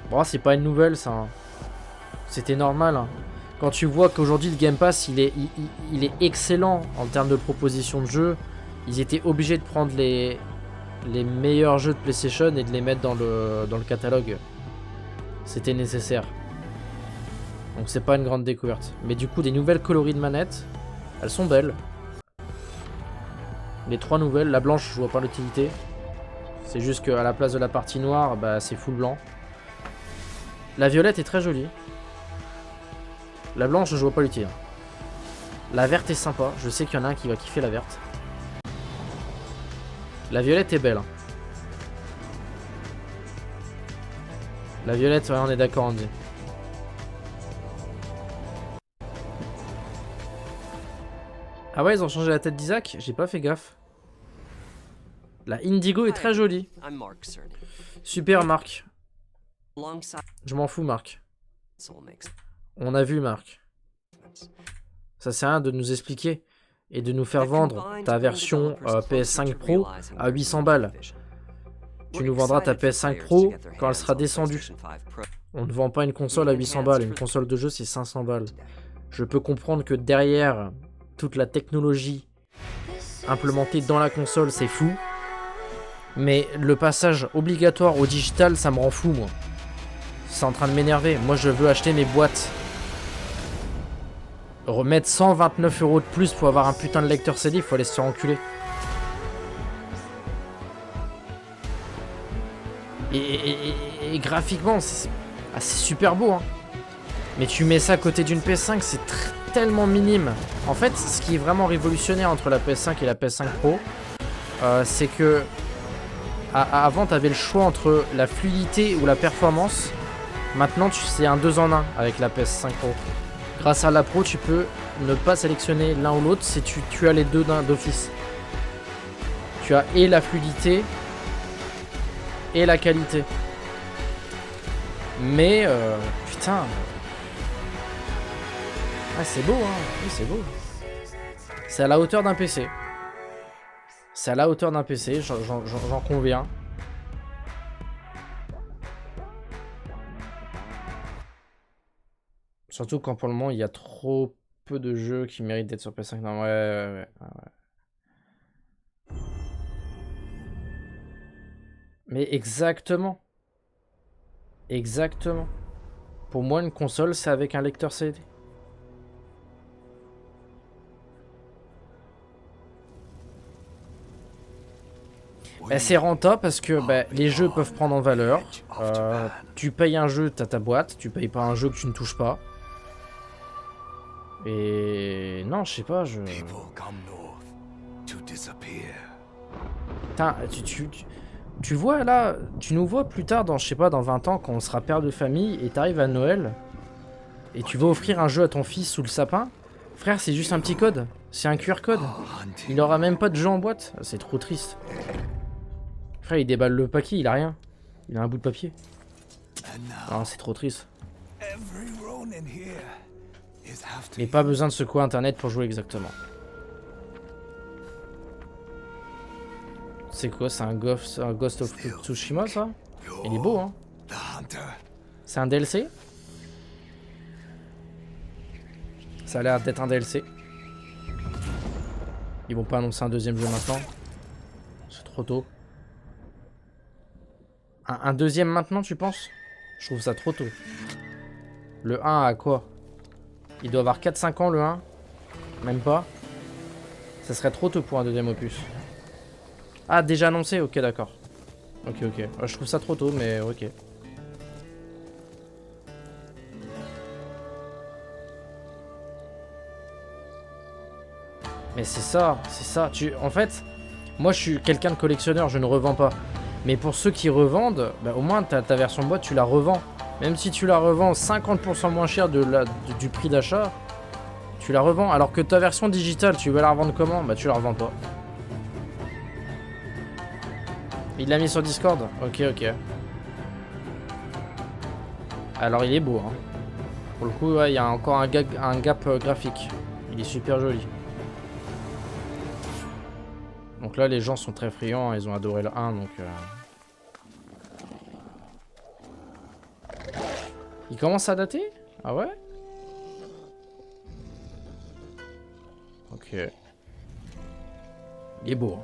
Bon, c'est pas une nouvelle ça. Hein. C'était normal. Hein. Quand tu vois qu'aujourd'hui le Game Pass il est excellent en termes de propositions de jeux, ils étaient obligés de prendre les meilleurs jeux de PlayStation et de les mettre dans le catalogue. C'était nécessaire. Donc c'est pas une grande découverte. Mais du coup des nouvelles coloris de manettes, elles sont belles. Les 3 nouvelles, la blanche je vois pas l'utilité. C'est juste qu'à la place de la partie noire, bah, c'est full blanc. La violette est très jolie. La blanche je vois pas l'utilité. La verte est sympa, je sais qu'il y en a un qui va kiffer la verte. La violette est belle. Hein. La violette, ouais, on est d'accord, Andy. Ah ouais, ils ont changé la tête d'Isaac? J'ai pas fait gaffe. La Indigo est très jolie. Super, Marc. Je m'en fous, Marc. On a vu, Marc. Ça sert à rien de nous expliquer et de nous faire vendre ta version PS5 Pro à 800 balles. Tu nous vendras ta PS5 Pro quand elle sera descendue. On ne vend pas une console à 800 balles. Une console de jeu, c'est 500 balles. Je peux comprendre que derrière toute la technologie implémentée dans la console, c'est fou. Mais le passage obligatoire au digital, ça me rend fou, moi. C'est en train de m'énerver. Moi, je veux acheter mes boîtes. Remettre 129 € de plus pour avoir un putain de lecteur CD, il faut aller se faire enculer. Et Et graphiquement, c'est super beau. Hein. Mais tu mets ça à côté d'une PS5, c'est tellement minime. En fait, ce qui est vraiment révolutionnaire entre la PS5 et la PS5 Pro, c'est que avant, tu avais le choix entre la fluidité ou la performance. Maintenant, c'est un 2 en 1 avec la PS5 Pro. Grâce à la Pro, tu peux ne pas sélectionner l'un ou l'autre, si tu as les deux d'office. Tu as et la fluidité et la qualité. Mais, putain... Ah, c'est beau, hein. Oui, c'est beau. C'est à la hauteur d'un PC. C'est à la hauteur d'un PC, j'en conviens. Surtout quand pour le moment il y a trop peu de jeux qui méritent d'être sur PS5. Non, ouais. Mais exactement. Exactement. Pour moi, une console, c'est avec un lecteur CD. Bah, c'est rentable parce que les jeux peuvent prendre en valeur. Tu payes un jeu, t'as ta boîte. Tu payes pas un jeu que tu ne touches pas. Et non, je sais pas, Putain, tu vois là, tu nous vois plus tard dans, je sais pas, dans 20 ans quand on sera père de famille et t'arrives à Noël et tu vas offrir un jeu à ton fils sous le sapin. Frère, c'est juste un petit code, c'est un QR code. Il aura même pas de jeu en boîte, c'est trop triste. Frère, il déballe le paquet, il a rien. Il a un bout de papier. Non, c'est trop triste. Et pas besoin de secouer internet pour jouer exactement. C'est quoi? C'est un Ghost of Tsushima ça? Il est beau hein? C'est un DLC? Ça a l'air d'être un DLC. Ils vont pas annoncer un deuxième jeu maintenant. C'est trop tôt. Un deuxième maintenant tu penses? Je trouve ça trop tôt. Le 1 à quoi? Il doit avoir 4-5 ans le 1. Même pas. Ça serait trop tôt pour un deuxième opus. Ah, déjà annoncé? Ok, d'accord. Ok. Je trouve ça trop tôt, mais ok. Mais c'est ça. En fait, moi je suis quelqu'un de collectionneur, je ne revends pas. Mais pour ceux qui revendent, au moins ta version boîte, tu la revends. Même si tu la revends 50% moins cher du prix d'achat, tu la revends. Alors que ta version digitale, tu veux la revendre comment? Tu la revends pas. Il l'a mis sur Discord? Ok. Alors il est beau. Hein. Pour le coup, il y a encore un gap graphique. Il est super joli. Donc là, les gens sont très friands. Ils ont adoré le 1. Donc... Il commence à dater? Ah ouais? Ok. Il est beau.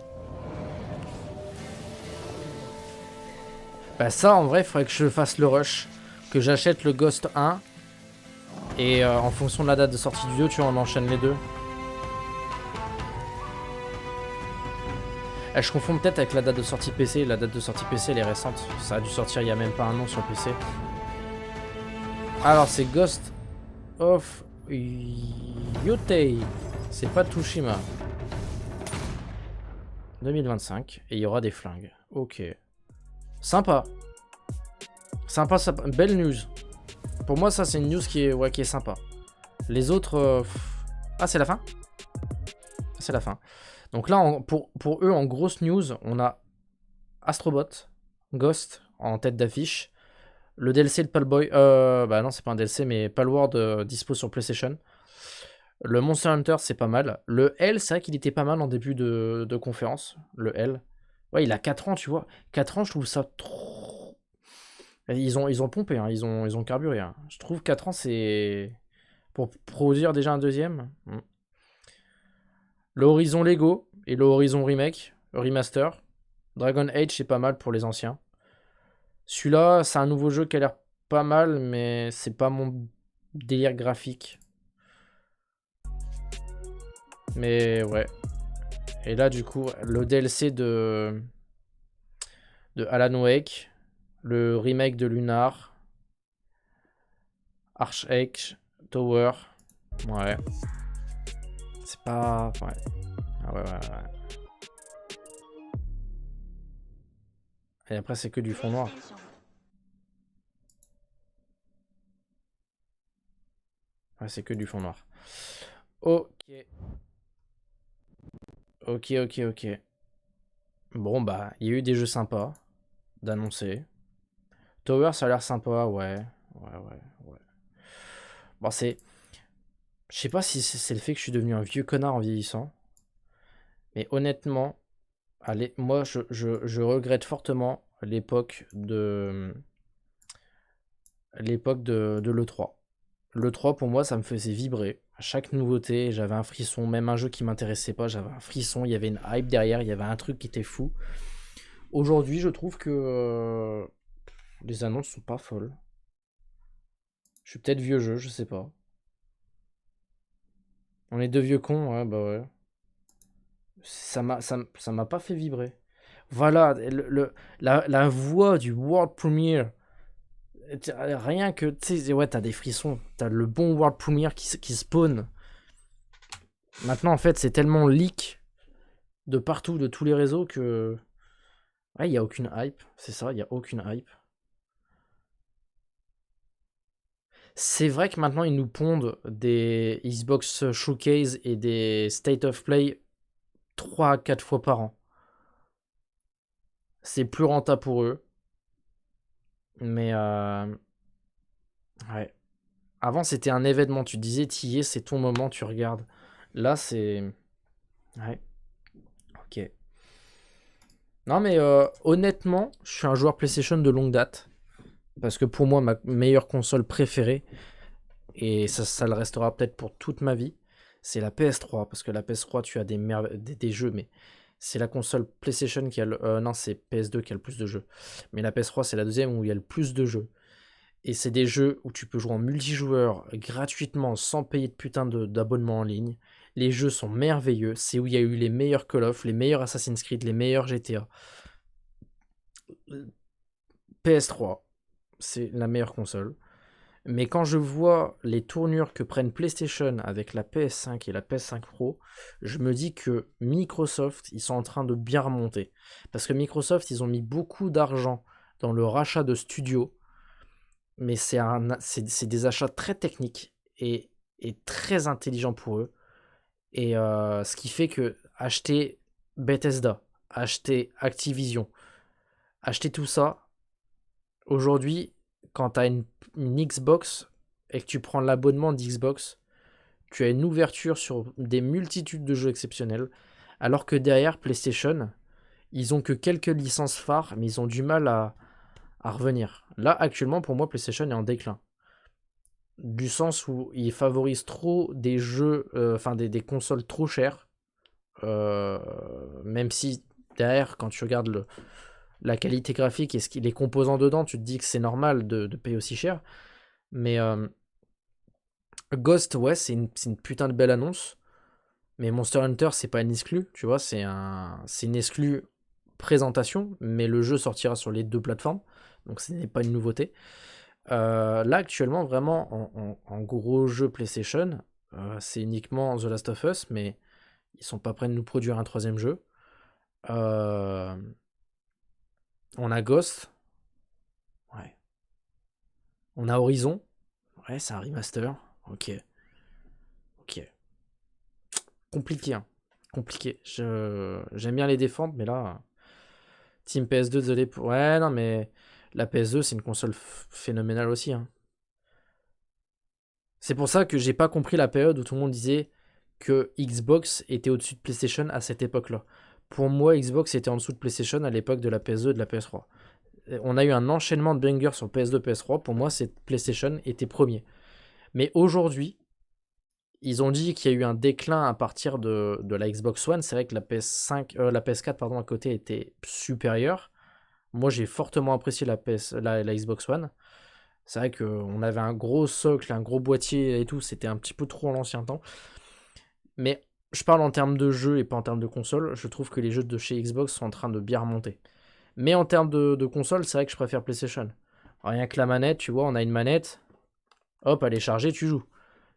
Hein. Ça, en vrai, il faudrait que je fasse le rush. Que j'achète le Ghost 1. Et en fonction de la date de sortie du 2, tu vois, on enchaîne les deux. Je confonds peut-être avec la date de sortie PC. La date de sortie PC, elle est récente. Ça a dû sortir il y a même pas un an sur PC. Alors c'est Ghost of Yotei. C'est pas Tsushima. 2025. Et il y aura des flingues. Ok. Sympa. Sympa. Belle news. Pour moi ça c'est une news qui est sympa. Les autres... Ah c'est la fin? C'est la fin. Donc là pour eux en grosse news on a Astrobot, Ghost en tête d'affiche. Le DLC de Palboy, non c'est pas un DLC mais Palworld dispo sur PlayStation. Le Monster Hunter c'est pas mal. Le L c'est vrai qu'il était pas mal en début de conférence. Le L. Ouais il a 4 ans tu vois. 4 ans je trouve ça trop... Ils ont pompé, hein. Ils ont carburé. Hein. Je trouve 4 ans c'est... Pour produire déjà un deuxième. Le Horizon Lego et le Horizon Remaster. Dragon Age c'est pas mal pour les anciens. Celui-là, c'est un nouveau jeu qui a l'air pas mal, mais c'est pas mon délire graphique. Mais ouais. Et là, du coup, le DLC de Alan Wake, Le remake de Lunar. Arch-H, Tower. Ouais. C'est pas... Ouais. Ah ouais. Et après, c'est que du fond noir. Ouais, c'est que du fond noir. Ok. Ok. Bon, bah, il y a eu des jeux sympas d'annoncer. Tower, ça a l'air sympa, ouais. Bon, c'est... Je sais pas si c'est le fait que je suis devenu un vieux connard en vieillissant. Mais honnêtement, allez, moi, je regrette fortement l'époque de l'E3. L'E3, pour moi, ça me faisait vibrer. À chaque nouveauté, j'avais un frisson. Même un jeu qui m'intéressait pas, j'avais un frisson. Il y avait une hype derrière, il y avait un truc qui était fou. Aujourd'hui, je trouve que les annonces sont pas folles. Je suis peut-être vieux jeu, je sais pas. On est deux vieux cons, ouais, bah ouais. Ça m'a pas fait vibrer. Voilà, la voix du World Premiere. Rien que, tu sais, ouais, t'as des frissons. T'as le bon World Premiere qui spawn. Maintenant, en fait, c'est tellement leak de partout, de tous les réseaux que... Ouais, il n'y a aucune hype. C'est ça, il n'y a aucune hype. C'est vrai que maintenant, ils nous pondent des Xbox Showcase et des State of Play 3 à 4 fois par an. C'est plus rentable pour eux. Mais ouais. Avant, c'était un événement. Tu disais, t'y es, c'est ton moment, tu regardes. Là, c'est... Ouais. Ok. Non, mais honnêtement, je suis un joueur PlayStation de longue date. Parce que pour moi, ma meilleure console préférée, et ça le restera peut-être pour toute ma vie, c'est la PS3. Parce que la PS3, tu as des jeux, mais c'est la console PlayStation qui a le... non, c'est PS2 qui a le plus de jeux. Mais la PS3, c'est la deuxième où il y a le plus de jeux. Et c'est des jeux où tu peux jouer en multijoueur gratuitement sans payer de putain d'abonnement en ligne. Les jeux sont merveilleux. C'est où il y a eu les meilleurs Call of, les meilleurs Assassin's Creed, les meilleurs GTA. PS3, c'est la meilleure console. Mais quand je vois les tournures que prennent PlayStation avec la PS5 et la PS5 Pro, je me dis que Microsoft, ils sont en train de bien remonter. Parce que Microsoft, ils ont mis beaucoup d'argent dans le rachat de studios. Mais c'est des achats très techniques et très intelligents pour eux. Et ce qui fait que acheter Bethesda, acheter Activision, acheter tout ça, aujourd'hui, quand tu as une Xbox et que tu prends l'abonnement d'Xbox, tu as une ouverture sur des multitudes de jeux exceptionnels. Alors que derrière PlayStation, ils ont que quelques licences phares, mais ils ont du mal à revenir. Là, actuellement, pour moi, PlayStation est en déclin. Du sens où ils favorisent trop des jeux, des consoles trop chères. Même si, derrière, quand tu regardes la qualité graphique et les composants dedans, tu te dis que c'est normal de payer aussi cher. Mais Ghost, ouais, c'est une putain de belle annonce. Mais Monster Hunter, c'est pas une exclu, tu vois, c'est une exclu présentation, mais le jeu sortira sur les deux plateformes. Donc ce n'est pas une nouveauté. Là actuellement vraiment en gros jeu PlayStation, c'est uniquement The Last of Us, mais ils sont pas prêts de nous produire un troisième jeu. On a Ghost, ouais. On a Horizon, ouais, c'est un remaster, ok. Compliqué, hein. Compliqué. J'aime bien les défendre, mais là, Team PS2, désolé pour... Ouais, non, mais la PS2, c'est une console phénoménale aussi, hein. C'est pour ça que j'ai pas compris la période où tout le monde disait que Xbox était au-dessus de PlayStation à cette époque-là. Pour moi, Xbox était en dessous de PlayStation à l'époque de la PS2 et de la PS3. On a eu un enchaînement de bangers sur PS2, PS3. Pour moi, PlayStation était premier. Mais aujourd'hui, ils ont dit qu'il y a eu un déclin à partir de la Xbox One. C'est vrai que la PS4 pardon, à côté était supérieure. Moi, j'ai fortement apprécié la Xbox One. C'est vrai qu'on avait un gros socle, un gros boîtier et tout. C'était un petit peu trop à l'ancien temps. Mais je parle en termes de jeux et pas en termes de console. Je trouve que les jeux de chez Xbox sont en train de bien remonter. Mais en termes de console, c'est vrai que je préfère PlayStation. Rien que la manette, tu vois, on a une manette, hop, elle est chargée, tu joues.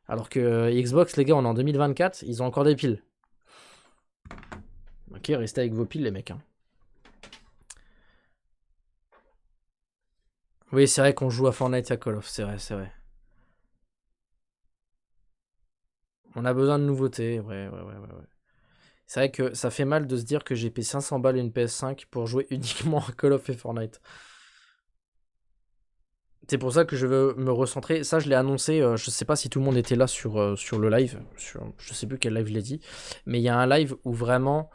Alors que Xbox, les gars, on est en 2024, ils ont encore des piles. Ok, restez avec vos piles, les mecs. Hein. Oui, c'est vrai qu'on joue à Fortnite et à Call of, c'est vrai, c'est vrai. On a besoin de nouveautés, ouais. C'est vrai que ça fait mal de se dire que j'ai payé 500 balles une PS5 pour jouer uniquement à Call of et Fortnite. C'est pour ça que je veux me recentrer. Ça, je l'ai annoncé. Je sais pas si tout le monde était là sur le live. Je sais plus quel live je l'ai dit. Mais il y a un live où vraiment,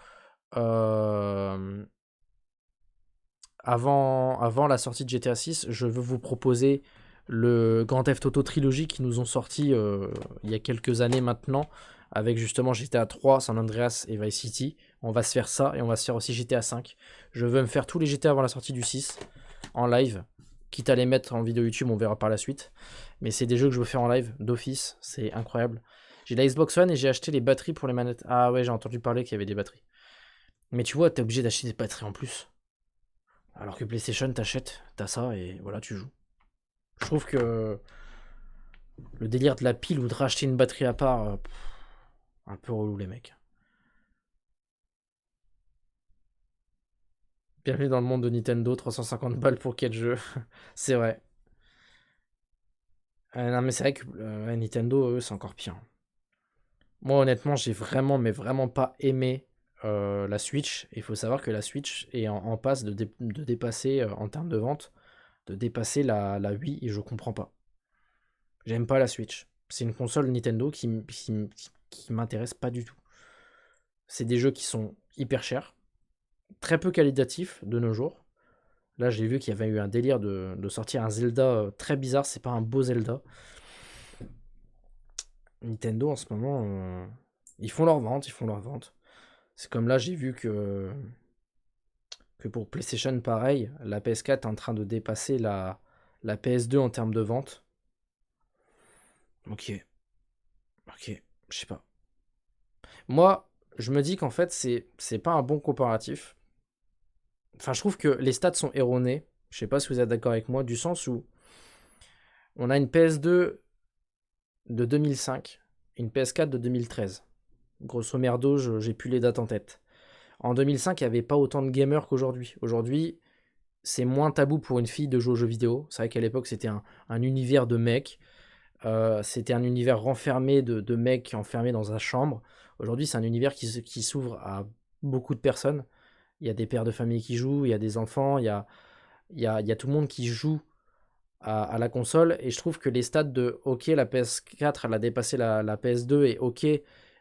avant la sortie de GTA 6, je veux vous proposer le Grand Theft Auto Trilogy qui nous ont sorti il y a quelques années maintenant. Avec justement GTA 3, San Andreas et Vice City. On va se faire ça et on va se faire aussi GTA 5. Je veux me faire tous les GTA avant la sortie du 6 en live. Quitte à les mettre en vidéo YouTube, on verra par la suite. Mais c'est des jeux que je veux faire en live, d'office, c'est incroyable. J'ai la Xbox One et j'ai acheté les batteries pour les manettes. Ah ouais, j'ai entendu parler qu'il y avait des batteries. Mais tu vois, t'es obligé d'acheter des batteries en plus. Alors que PlayStation, t'achètes, t'as ça et voilà, tu joues. Je trouve que le délire de la pile ou de racheter une batterie à part, un peu relou les mecs. Bienvenue dans le monde de Nintendo, 350 balles pour quel jeu? C'est vrai. Non mais c'est vrai que Nintendo, eux, c'est encore pire. Moi honnêtement, j'ai vraiment, mais vraiment pas aimé la Switch. Il faut savoir que la Switch est en passe de dépasser, en termes de vente, de dépasser la Wii et je comprends pas. J'aime pas la Switch. C'est une console Nintendo qui m'intéresse pas du tout. C'est des jeux qui sont hyper chers, très peu qualitatifs de nos jours. Là, j'ai vu qu'il y avait eu un délire de sortir un Zelda très bizarre. C'est pas un beau Zelda. Nintendo, en ce moment, ils font leur vente. C'est comme là, j'ai vu que pour PlayStation, pareil, la PS4 est en train de dépasser la PS2 en termes de vente. Ok, je sais pas. Moi, je me dis qu'en fait, c'est pas un bon comparatif. Enfin, je trouve que les stats sont erronés. Je sais pas si vous êtes d'accord avec moi, du sens où on a une PS2 de 2005 et une PS4 de 2013. Grosso merdo, j'ai plus les dates en tête. En 2005, il n'y avait pas autant de gamers qu'aujourd'hui. Aujourd'hui, c'est moins tabou pour une fille de jouer aux jeux vidéo. C'est vrai qu'à l'époque, c'était un univers de mecs. C'était un univers renfermé de mecs enfermés dans sa chambre. Aujourd'hui, c'est un univers qui s'ouvre à beaucoup de personnes. Il y a des pères de famille qui jouent, il y a des enfants, il y a tout le monde qui joue à la console. Et je trouve que les stats de OK, la PS4, elle a dépassé la PS2 et OK,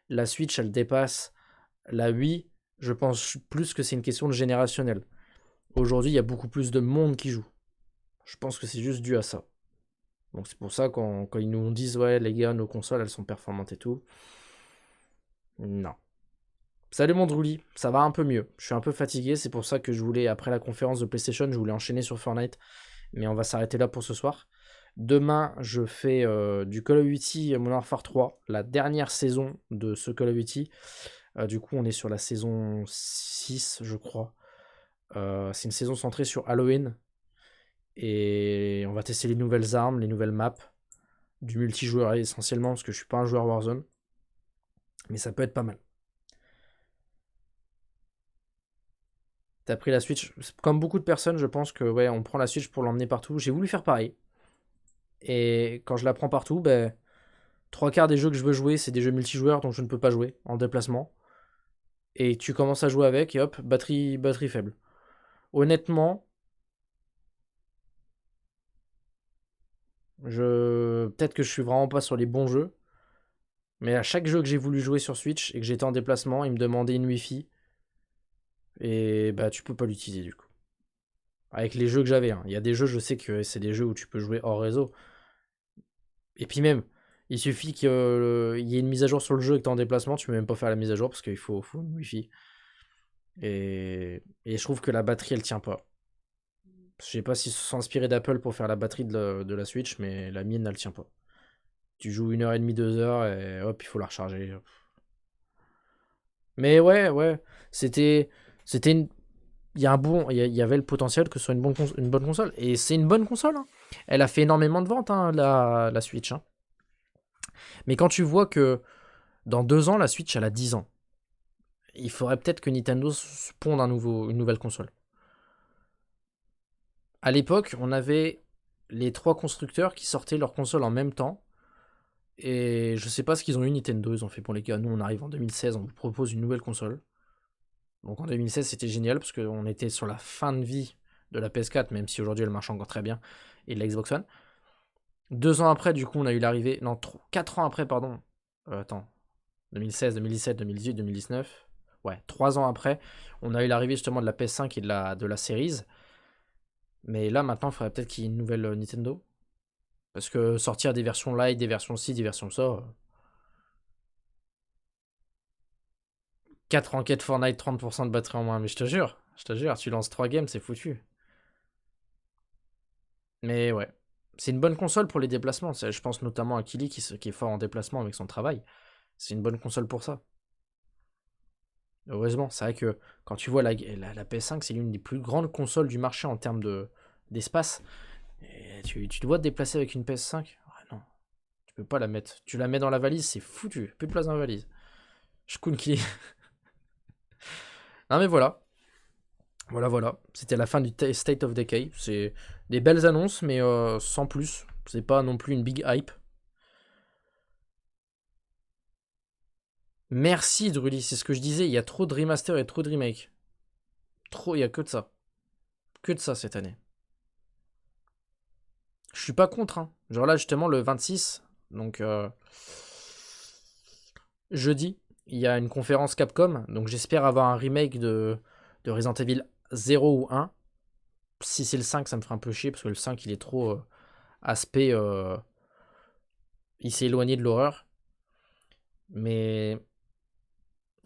la Switch, elle dépasse la Wii. Je pense plus que c'est une question de générationnel. Aujourd'hui, il y a beaucoup plus de monde qui joue. Je pense que c'est juste dû à ça. Donc c'est pour ça quand ils nous disent ouais les gars, nos consoles elles sont performantes et tout. Non. Salut mon Drouli, ça va un peu mieux. Je suis un peu fatigué, c'est pour ça que je voulais, après la conférence de PlayStation, je voulais enchaîner sur Fortnite. Mais on va s'arrêter là pour ce soir. Demain, je fais du Call of Duty Modern Warfare 3, la dernière saison de ce Call of Duty. Du coup, on est sur la saison 6, je crois. C'est une saison centrée sur Halloween. Et on va tester les nouvelles armes, les nouvelles maps. Du multijoueur essentiellement, parce que je suis pas un joueur Warzone. Mais ça peut être pas mal. T'as pris la Switch. Comme beaucoup de personnes, je pense que ouais, on prend la Switch pour l'emmener partout. J'ai voulu faire pareil. Et quand je la prends partout, ben, 3/4 des jeux que je veux jouer, c'est des jeux multijoueurs dont je ne peux pas jouer en déplacement. Et tu commences à jouer avec et hop, batterie faible. Honnêtement, peut-être que je suis vraiment pas sur les bons jeux. Mais à chaque jeu que j'ai voulu jouer sur Switch et que j'étais en déplacement, il me demandait une Wi-Fi. Et bah tu peux pas l'utiliser du coup. Avec les jeux que j'avais. Il y a des jeux, je sais que c'est des jeux où tu peux jouer hors réseau. Et puis même, il suffit qu'il y ait une mise à jour sur le jeu et que t'es en déplacement, tu peux même pas faire la mise à jour parce qu'il faut une Wi-Fi. Et je trouve que la batterie elle tient pas. Je sais pas s'ils se sont inspirés d'Apple pour faire la batterie de la Switch, mais la mienne elle tient pas. Tu joues 1h30, 2h et hop, il faut la recharger. Mais ouais, c'était il y avait le potentiel que ce soit une bonne console. Et c'est une bonne console. Hein. Elle a fait énormément de ventes, hein, la Switch. Hein. Mais quand tu vois que dans 2 ans, la Switch, elle a 10 ans, il faudrait peut-être que Nintendo se ponde une nouvelle console. À l'époque, on avait les 3 constructeurs qui sortaient leur console en même temps. Et je sais pas ce qu'ils ont eu Nintendo. Ils ont fait pour les gars, nous on arrive en 2016, on vous propose une nouvelle console. Donc en 2016, c'était génial parce qu'on était sur la fin de vie de la PS4, même si aujourd'hui elle marche encore très bien, et de la Xbox One. 2 ans après, du coup, on a eu l'arrivée. Non, 4 ans après, pardon. Attends. 2016, 2017, 2018, 2019. Ouais, 3 ans après, on a eu l'arrivée justement de la PS5 et de la Series. Mais là, maintenant, il faudrait peut-être qu'il y ait une nouvelle Nintendo. Parce que sortir des versions light, des versions ci, des versions ça. 4 enquêtes Fortnite, 30% de batterie en moins. Mais je te jure, tu lances 3 games, c'est foutu. Mais ouais. C'est une bonne console pour les déplacements. Je pense notamment à Kili qui est fort en déplacement avec son travail. C'est une bonne console pour ça. Heureusement, c'est vrai que quand tu vois la PS5, c'est l'une des plus grandes consoles du marché en termes d'espace. Et tu dois te déplacer avec une PS5. Ouais, non, tu peux pas la mettre. Tu la mets dans la valise, c'est foutu. Plus de place dans la valise. Je coule Kili. Non mais voilà. Voilà. C'était la fin du State of Decay. C'est des belles annonces, mais sans plus. C'est pas non plus une big hype. Merci Druly, c'est ce que je disais. Il y a trop de remaster et trop de remake. Trop, il y a que de ça. Que de ça cette année. Je suis pas contre. Hein. Genre là, justement, le 26, donc jeudi, il y a une conférence Capcom. Donc j'espère avoir un remake de Resident Evil 0 ou 1. Si c'est le 5, ça me ferait un peu chier parce que le 5, il est trop aspect. Il s'est éloigné de l'horreur. Mais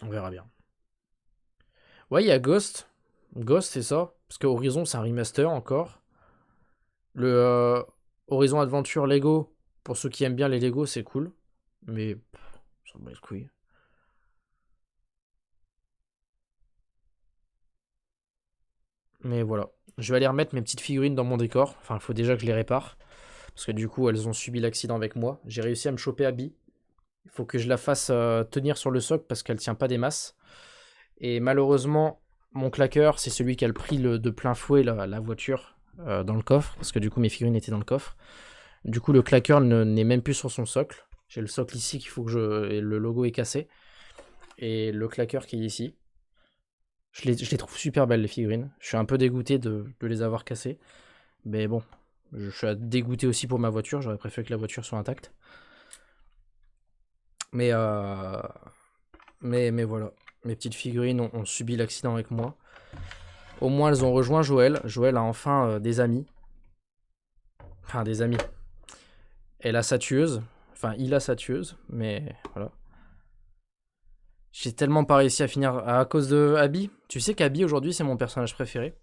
on verra bien. Ouais, il y a Ghost. Ghost, c'est ça. Parce que Horizon, c'est un remaster encore. Le Horizon Adventure Lego, pour ceux qui aiment bien les Lego, c'est cool. Mais ça me bat les couilles. Mais voilà. Je vais aller remettre mes petites figurines dans mon décor. Enfin, il faut déjà que je les répare. Parce que du coup, elles ont subi l'accident avec moi. J'ai réussi à me choper Abby. Il faut que je la fasse tenir sur le socle parce qu'elle tient pas des masses. Et malheureusement, mon claqueur, c'est celui qui a pris de plein fouet la voiture dans le coffre. Parce que du coup, mes figurines étaient dans le coffre. Du coup, le claqueur n'est même plus sur son socle. J'ai le socle ici qu'il faut que et le logo est cassé. Et le claqueur qui est ici. Je les trouve super belles, les figurines. Je suis un peu dégoûté de les avoir cassées. Mais bon, je suis dégoûté aussi pour ma voiture. J'aurais préféré que la voiture soit intacte. Mais voilà. Mes petites figurines ont subi l'accident avec moi. Au moins, elles ont rejoint Joël. Joël a enfin des amis. Enfin, des amis. Elle a sa tueuse. Enfin, il a sa tueuse. Mais voilà. J'ai tellement pas réussi à finir à cause de Abby. Tu sais qu'Abby, aujourd'hui, c'est mon personnage préféré.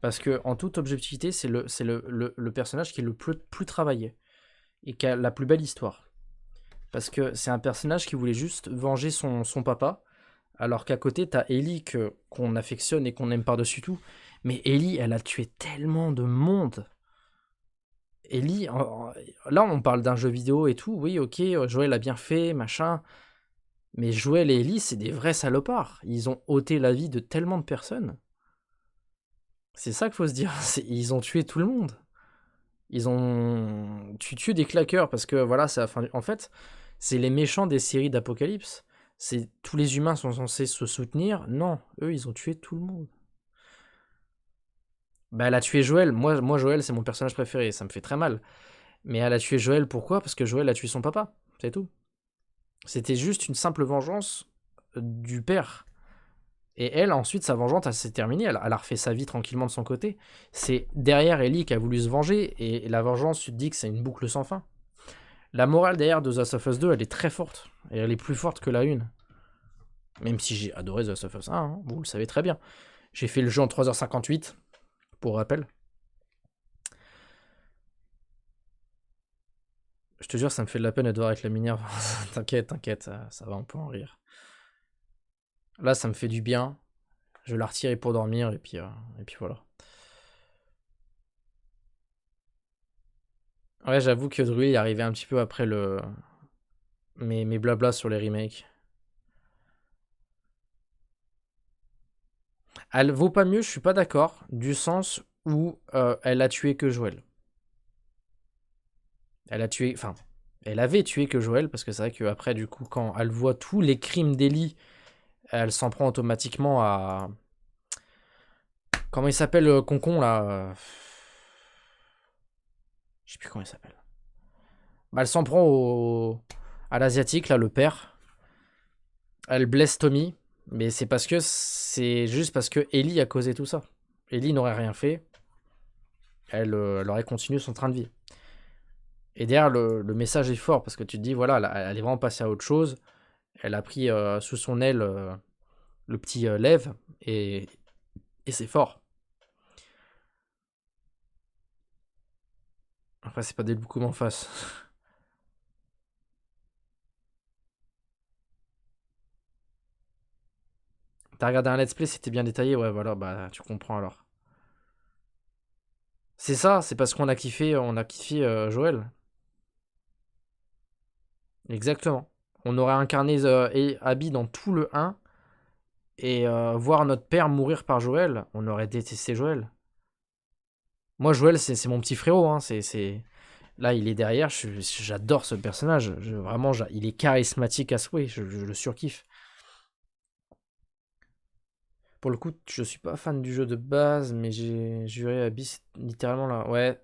Parce que, en toute objectivité, c'est le personnage qui est le plus travaillé. Et qui a la plus belle histoire. Parce que c'est un personnage qui voulait juste venger son papa. Alors qu'à côté, t'as Ellie qu'on affectionne et qu'on aime par-dessus tout. Mais Ellie, elle a tué tellement de monde. Ellie, là on parle d'un jeu vidéo et tout. Oui, ok, Joël a bien fait, machin. Mais Joël et Ellie, c'est des vrais salopards. Ils ont ôté la vie de tellement de personnes. C'est ça qu'il faut se dire. Ils ont tué tout le monde. Tu tues des claqueurs parce que voilà, c'est la fin En fait, c'est les méchants des séries d'Apocalypse. Tous les humains sont censés se soutenir. Non, eux, ils ont tué tout le monde. Bah, elle a tué Joël. Moi, Joël, c'est mon personnage préféré. Ça me fait très mal. Mais elle a tué Joël, pourquoi? Parce que Joël a tué son papa. C'est tout. C'était juste une simple vengeance du père. Et elle, ensuite, sa vengeance, elle s'est terminée. Elle a refait sa vie tranquillement de son côté. C'est derrière Ellie qui a voulu se venger. Et la vengeance, tu te dis que c'est une boucle sans fin. La morale derrière de The Last of Us 2, elle est très forte. Et elle est plus forte que la 1. Même si j'ai adoré The Last of Us 1, hein, vous le savez très bien. J'ai fait le jeu en 3h58, pour rappel. Je te jure, ça me fait de la peine de devoir avec la Minerve. T'inquiète, ça va, on peut en rire. Là, ça me fait du bien. Je vais la retirer pour dormir et puis voilà. Ouais, j'avoue que Druid est arrivé un petit peu après mes blablas sur les remakes. Elle vaut pas mieux, je suis pas d'accord, du sens où elle a tué que Joël. Elle a tué, enfin, elle avait tué que Joël, parce que c'est vrai qu'après, du coup, quand elle voit tous les crimes d'Ellie, elle s'en prend automatiquement à... Comment il s'appelle, Concon, là Je sais plus comment il s'appelle. Bah, elle s'en prend à l'asiatique, là, le père. Elle blesse Tommy, mais c'est juste parce que Ellie a causé tout ça. Ellie n'aurait rien fait. Elle aurait continué son train de vie. Et derrière, le message est fort, parce que tu te dis, voilà, elle est vraiment passée à autre chose. Elle a pris sous son aile le petit Lev, et c'est fort. Après, c'est pas des loups comme en face. T'as regardé un let's play, c'était bien détaillé, ouais, voilà, bah tu comprends alors. C'est ça, c'est parce qu'on a kiffé Joël. Exactement. On aurait incarné Abby dans tout le 1, et voir notre père mourir par Joël, on aurait détesté Joël. Moi, Joël, c'est mon petit frérot, hein, Là, il est derrière, j'adore ce personnage. Vraiment, il est charismatique à souhait, je le surkiffe. Pour le coup, je suis pas fan du jeu de base, mais j'ai juré Abyss littéralement là. Ouais.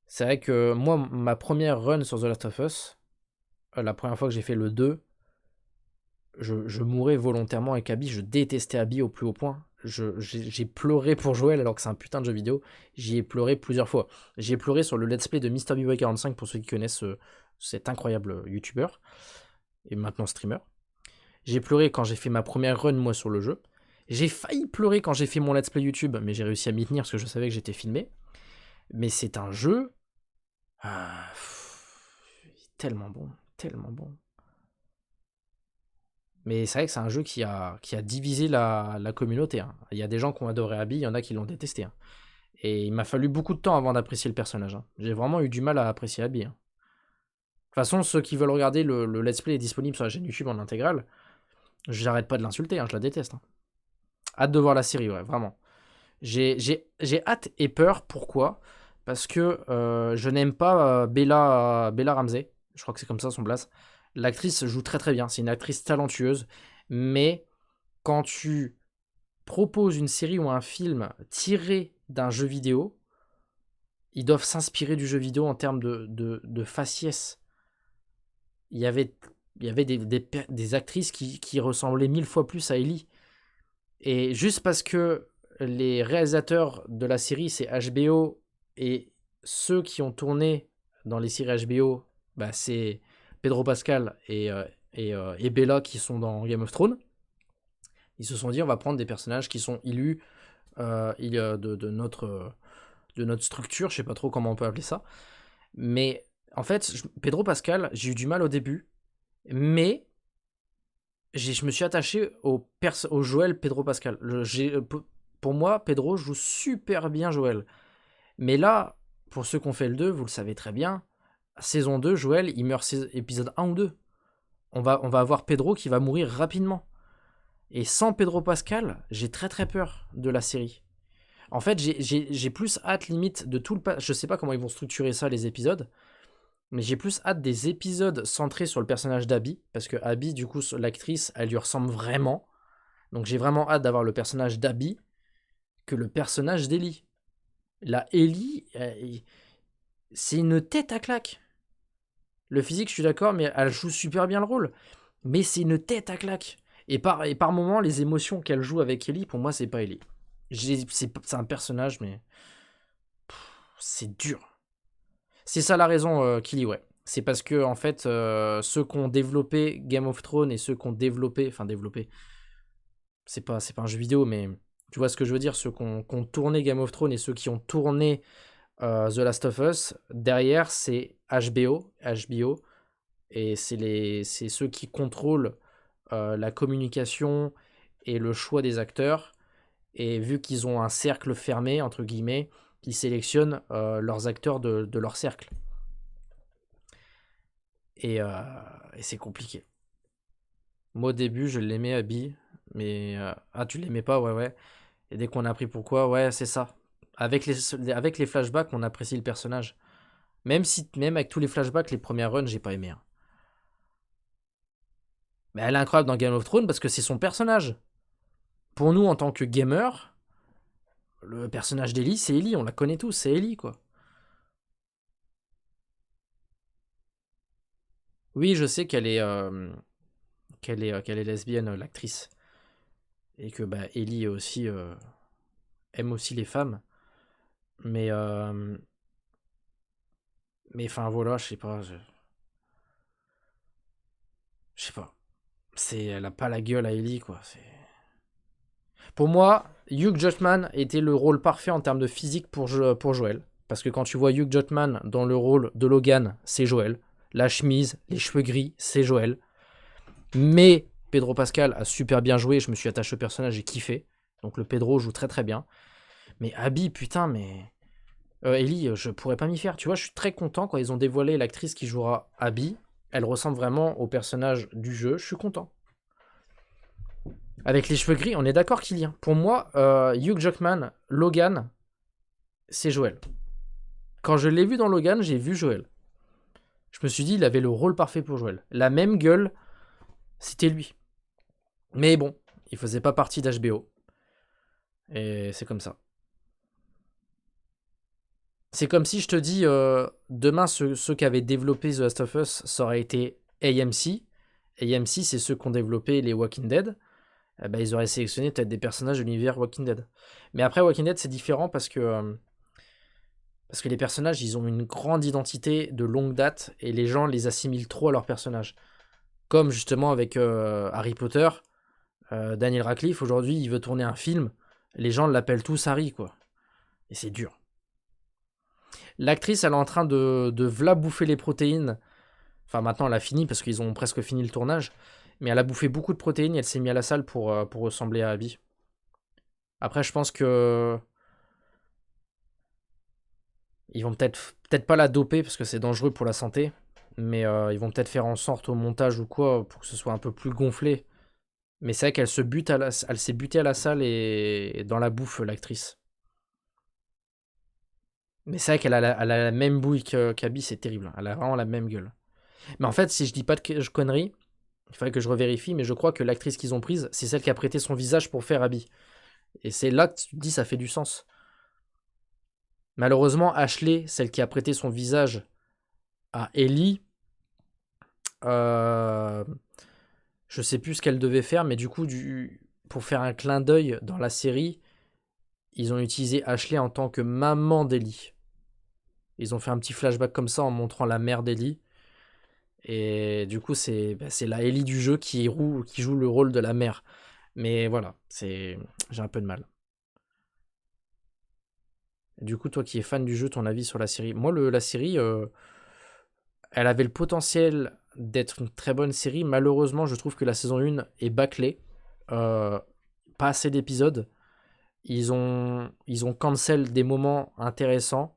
C'est vrai que moi, ma première run sur The Last of Us, la première fois que j'ai fait le 2, je mourais volontairement avec Abby. Je détestais Abby au plus haut point. J'ai pleuré pour Joël alors que c'est un putain de jeu vidéo. J'y ai pleuré plusieurs fois. J'ai pleuré sur le let's play de MrBboy45 pour ceux qui connaissent cet incroyable youtubeur et maintenant streamer. J'ai pleuré quand j'ai fait ma première run, moi, sur le jeu. J'ai failli pleurer quand j'ai fait mon let's play YouTube, mais j'ai réussi à m'y tenir parce que je savais que j'étais filmé. Mais c'est un jeu... tellement bon, tellement bon. Mais c'est vrai que c'est un jeu qui a divisé la communauté. Hein. Il y a des gens qui ont adoré Abby, il y en a qui l'ont détesté. Hein. Et il m'a fallu beaucoup de temps avant d'apprécier le personnage. Hein. J'ai vraiment eu du mal à apprécier Abby. Hein. De toute façon, ceux qui veulent regarder le let's play est disponible sur la chaîne YouTube en intégrale. J'arrête pas de l'insulter, hein, je la déteste. Hein. Hâte de voir la série, ouais, vraiment. J'ai hâte et peur, pourquoi ? Parce que je n'aime pas Bella Ramsey, je crois que c'est comme ça son blase. L'actrice joue très très bien, c'est une actrice talentueuse, mais quand tu proposes une série ou un film tiré d'un jeu vidéo, ils doivent s'inspirer du jeu vidéo en termes de faciès. Il y avait des actrices qui ressemblaient 1000 fois plus à Ellie. Et juste parce que les réalisateurs de la série, c'est HBO, et ceux qui ont tourné dans les séries HBO, bah, c'est Pedro Pascal et Bella qui sont dans Game of Thrones. Ils se sont dit, on va prendre des personnages qui sont illus de notre structure, je sais pas trop comment on peut appeler ça. Mais en fait, Pedro Pascal, j'ai eu du mal au début, mais je me suis attaché au Joël Pedro Pascal. Pour moi, Pedro joue super bien Joël. Mais là, pour ceux qui ont fait le 2, vous le savez très bien, saison 2, Joël, il meurt épisode 1 ou 2. On va avoir Pedro qui va mourir rapidement. Et sans Pedro Pascal, j'ai très très peur de la série. En fait, j'ai plus hâte limite de tout le... Je sais pas comment ils vont structurer ça, les épisodes, mais j'ai plus hâte des épisodes centrés sur le personnage d'Abby, parce que Abby, du coup, l'actrice, elle lui ressemble vraiment. Donc j'ai vraiment hâte d'avoir le personnage d'Abby que le personnage d'Ellie. La Ellie, c'est une tête à claque. Le physique, je suis d'accord, mais elle joue super bien le rôle. Mais c'est une tête à claque. Et par moments, les émotions qu'elle joue avec Ellie, pour moi, c'est pas Ellie. C'est un personnage, mais... c'est dur. C'est ça la raison, Killy, ouais. C'est parce que, en fait, ceux qui ont développé Game of Thrones et ceux qui ont développé... Enfin, développé... C'est pas un jeu vidéo, mais... Tu vois ce que je veux dire ? Ceux qui ont tourné Game of Thrones et ceux qui ont tourné The Last of Us, derrière, c'est HBO. Et c'est ceux qui contrôlent la communication et le choix des acteurs. Et vu qu'ils ont un cercle fermé, entre guillemets, ils sélectionnent leurs acteurs de leur cercle. Et c'est compliqué. Moi, au début, je l'aimais, Abby. Mais... ah, tu l'aimais pas, ouais. Et dès qu'on a appris pourquoi, ouais, c'est ça. Avec les flashbacks, on apprécie le personnage. Même avec tous les flashbacks, les premières runs, j'ai pas aimé. Hein. Mais elle est incroyable dans Game of Thrones parce que c'est son personnage. Pour nous, en tant que gamer, le personnage d'Ellie, c'est Ellie. On la connaît tous, c'est Ellie, quoi. Oui, je sais qu'elle est lesbienne, l'actrice. Et que Ellie aussi, aime aussi les femmes. Mais enfin, voilà, je sais pas. Je sais pas. Elle a pas la gueule à Ellie, quoi. Pour moi, Hugh Jackman était le rôle parfait en termes de physique pour Joel. Parce que quand tu vois Hugh Jackman dans le rôle de Logan, c'est Joel. La chemise, les cheveux gris, c'est Joel. Mais Pedro Pascal a super bien joué. Je me suis attaché au personnage, j'ai kiffé. Donc le Pedro joue très très bien. Mais Abby, putain, mais... Ellie, je pourrais pas m'y faire. Tu vois, je suis très content quand ils ont dévoilé l'actrice qui jouera Abby. Elle ressemble vraiment au personnage du jeu. Je suis content. Avec les cheveux gris, on est d'accord qu'il y a. Pour moi, Hugh Jackman, Logan, c'est Joel. Quand je l'ai vu dans Logan, j'ai vu Joel. Je me suis dit, il avait le rôle parfait pour Joel. La même gueule, c'était lui. Mais bon, il faisait pas partie d'HBO. Et c'est comme ça. C'est comme si je te dis, demain, ceux qui avaient développé The Last of Us, ça aurait été AMC. AMC, c'est ceux qui ont développé les Walking Dead. Ils auraient sélectionné peut-être des personnages de l'univers Walking Dead. Mais après, Walking Dead, c'est différent parce que les personnages, ils ont une grande identité de longue date et les gens les assimilent trop à leurs personnages. Comme justement avec Harry Potter, Daniel Radcliffe, aujourd'hui, il veut tourner un film. Les gens l'appellent tous Harry, quoi. Et c'est dur. L'actrice, elle est en train de v'là bouffer les protéines. Enfin, maintenant, elle a fini parce qu'ils ont presque fini le tournage. Mais elle a bouffé beaucoup de protéines et elle s'est mise à la salle pour ressembler à Abby. Après, je pense que... Ils vont peut-être pas la doper parce que c'est dangereux pour la santé. Mais ils vont peut-être faire en sorte au montage ou quoi pour que ce soit un peu plus gonflé. Mais c'est vrai qu'elle elle s'est butée à la salle et dans la bouffe, l'actrice. Mais c'est vrai qu'elle a la même bouille qu'Abby, c'est terrible. Elle a vraiment la même gueule. Mais en fait, si je dis pas de conneries, il faudrait que je revérifie, mais je crois que l'actrice qu'ils ont prise, c'est celle qui a prêté son visage pour faire Abby. Et c'est là que tu te dis ça fait du sens. Malheureusement, Ashley, celle qui a prêté son visage à Ellie, je sais plus ce qu'elle devait faire, mais du coup, pour faire un clin d'œil dans la série, ils ont utilisé Ashley en tant que maman d'Ellie. Ils ont fait un petit flashback comme ça en montrant la mère d'Ellie. Et du coup, c'est la Ellie du jeu qui joue le rôle de la mère. Mais voilà, j'ai un peu de mal. Du coup, toi qui es fan du jeu, ton avis sur la série? Moi, la série, elle avait le potentiel d'être une très bonne série. Malheureusement, je trouve que la saison 1 est bâclée. Pas assez d'épisodes. Ils ont cancel des moments intéressants.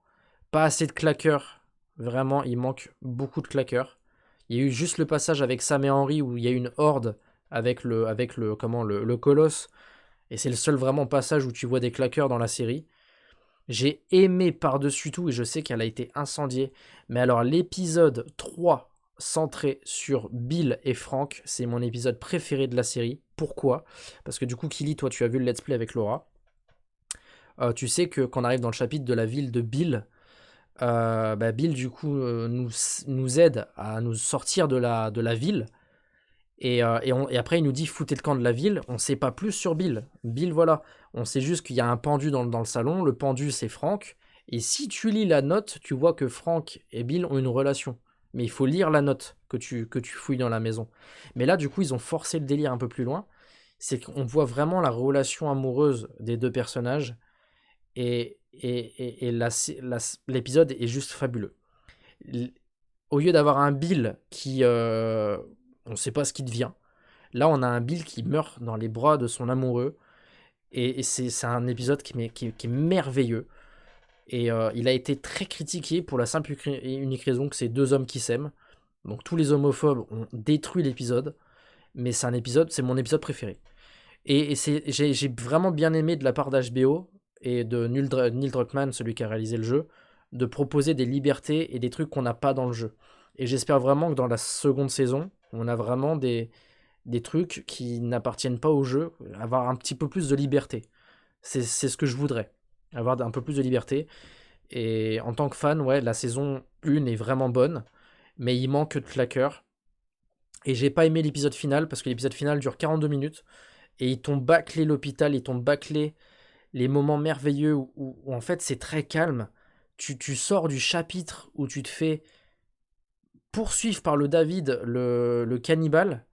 Pas assez de claqueurs. Vraiment, il manque beaucoup de claqueurs. Il y a eu juste le passage avec Sam et Henry où il y a une horde avec le colosse. Et c'est le seul vraiment passage où tu vois des claqueurs dans la série. J'ai aimé par-dessus tout, et je sais qu'elle a été incendiée. Mais alors, l'épisode 3, centré sur Bill et Frank, c'est mon épisode préféré de la série. Pourquoi? Parce que du coup, Killy, toi, tu as vu le let's play avec Laura. Tu sais que quand on arrive dans le chapitre de la ville de Bill, Bill, du coup, nous aide à nous sortir de la ville. Et après, il nous dit foutez le camp de la ville. On ne sait pas plus sur Bill. Bill, voilà. On sait juste qu'il y a un pendu dans le salon. Le pendu, c'est Frank. Et si tu lis la note, tu vois que Frank et Bill ont une relation. Mais il faut lire la note que tu fouilles dans la maison. Mais là, du coup, ils ont forcé le délire un peu plus loin. C'est qu'on voit vraiment la relation amoureuse des deux personnages. Et l'épisode est juste fabuleux. Au lieu d'avoir un Bill qui... on ne sait pas ce qu'il devient. Là, on a un Bill qui meurt dans les bras de son amoureux. Et c'est un épisode qui est merveilleux. Et il a été très critiqué pour la simple et unique raison que c'est 2 hommes qui s'aiment. Donc tous les homophobes ont détruit l'épisode. Mais c'est mon épisode préféré. Et j'ai vraiment bien aimé de la part d'HBO et de Neil Druckmann, celui qui a réalisé le jeu, de proposer des libertés et des trucs qu'on n'a pas dans le jeu. Et j'espère vraiment que dans la seconde saison, on a vraiment des trucs qui n'appartiennent pas au jeu, avoir un petit peu plus de liberté. C'est ce que je voudrais, avoir un peu plus de liberté. Et en tant que fan, ouais, la saison 1 est vraiment bonne, mais il manque de claqueurs. Et j'ai pas aimé l'épisode final, parce que l'épisode final dure 42 minutes, et ils t'ont bâclé l'hôpital, ils t'ont bâclé les moments merveilleux où en fait c'est très calme. Tu sors du chapitre où tu te fais poursuivre par le David, le cannibale.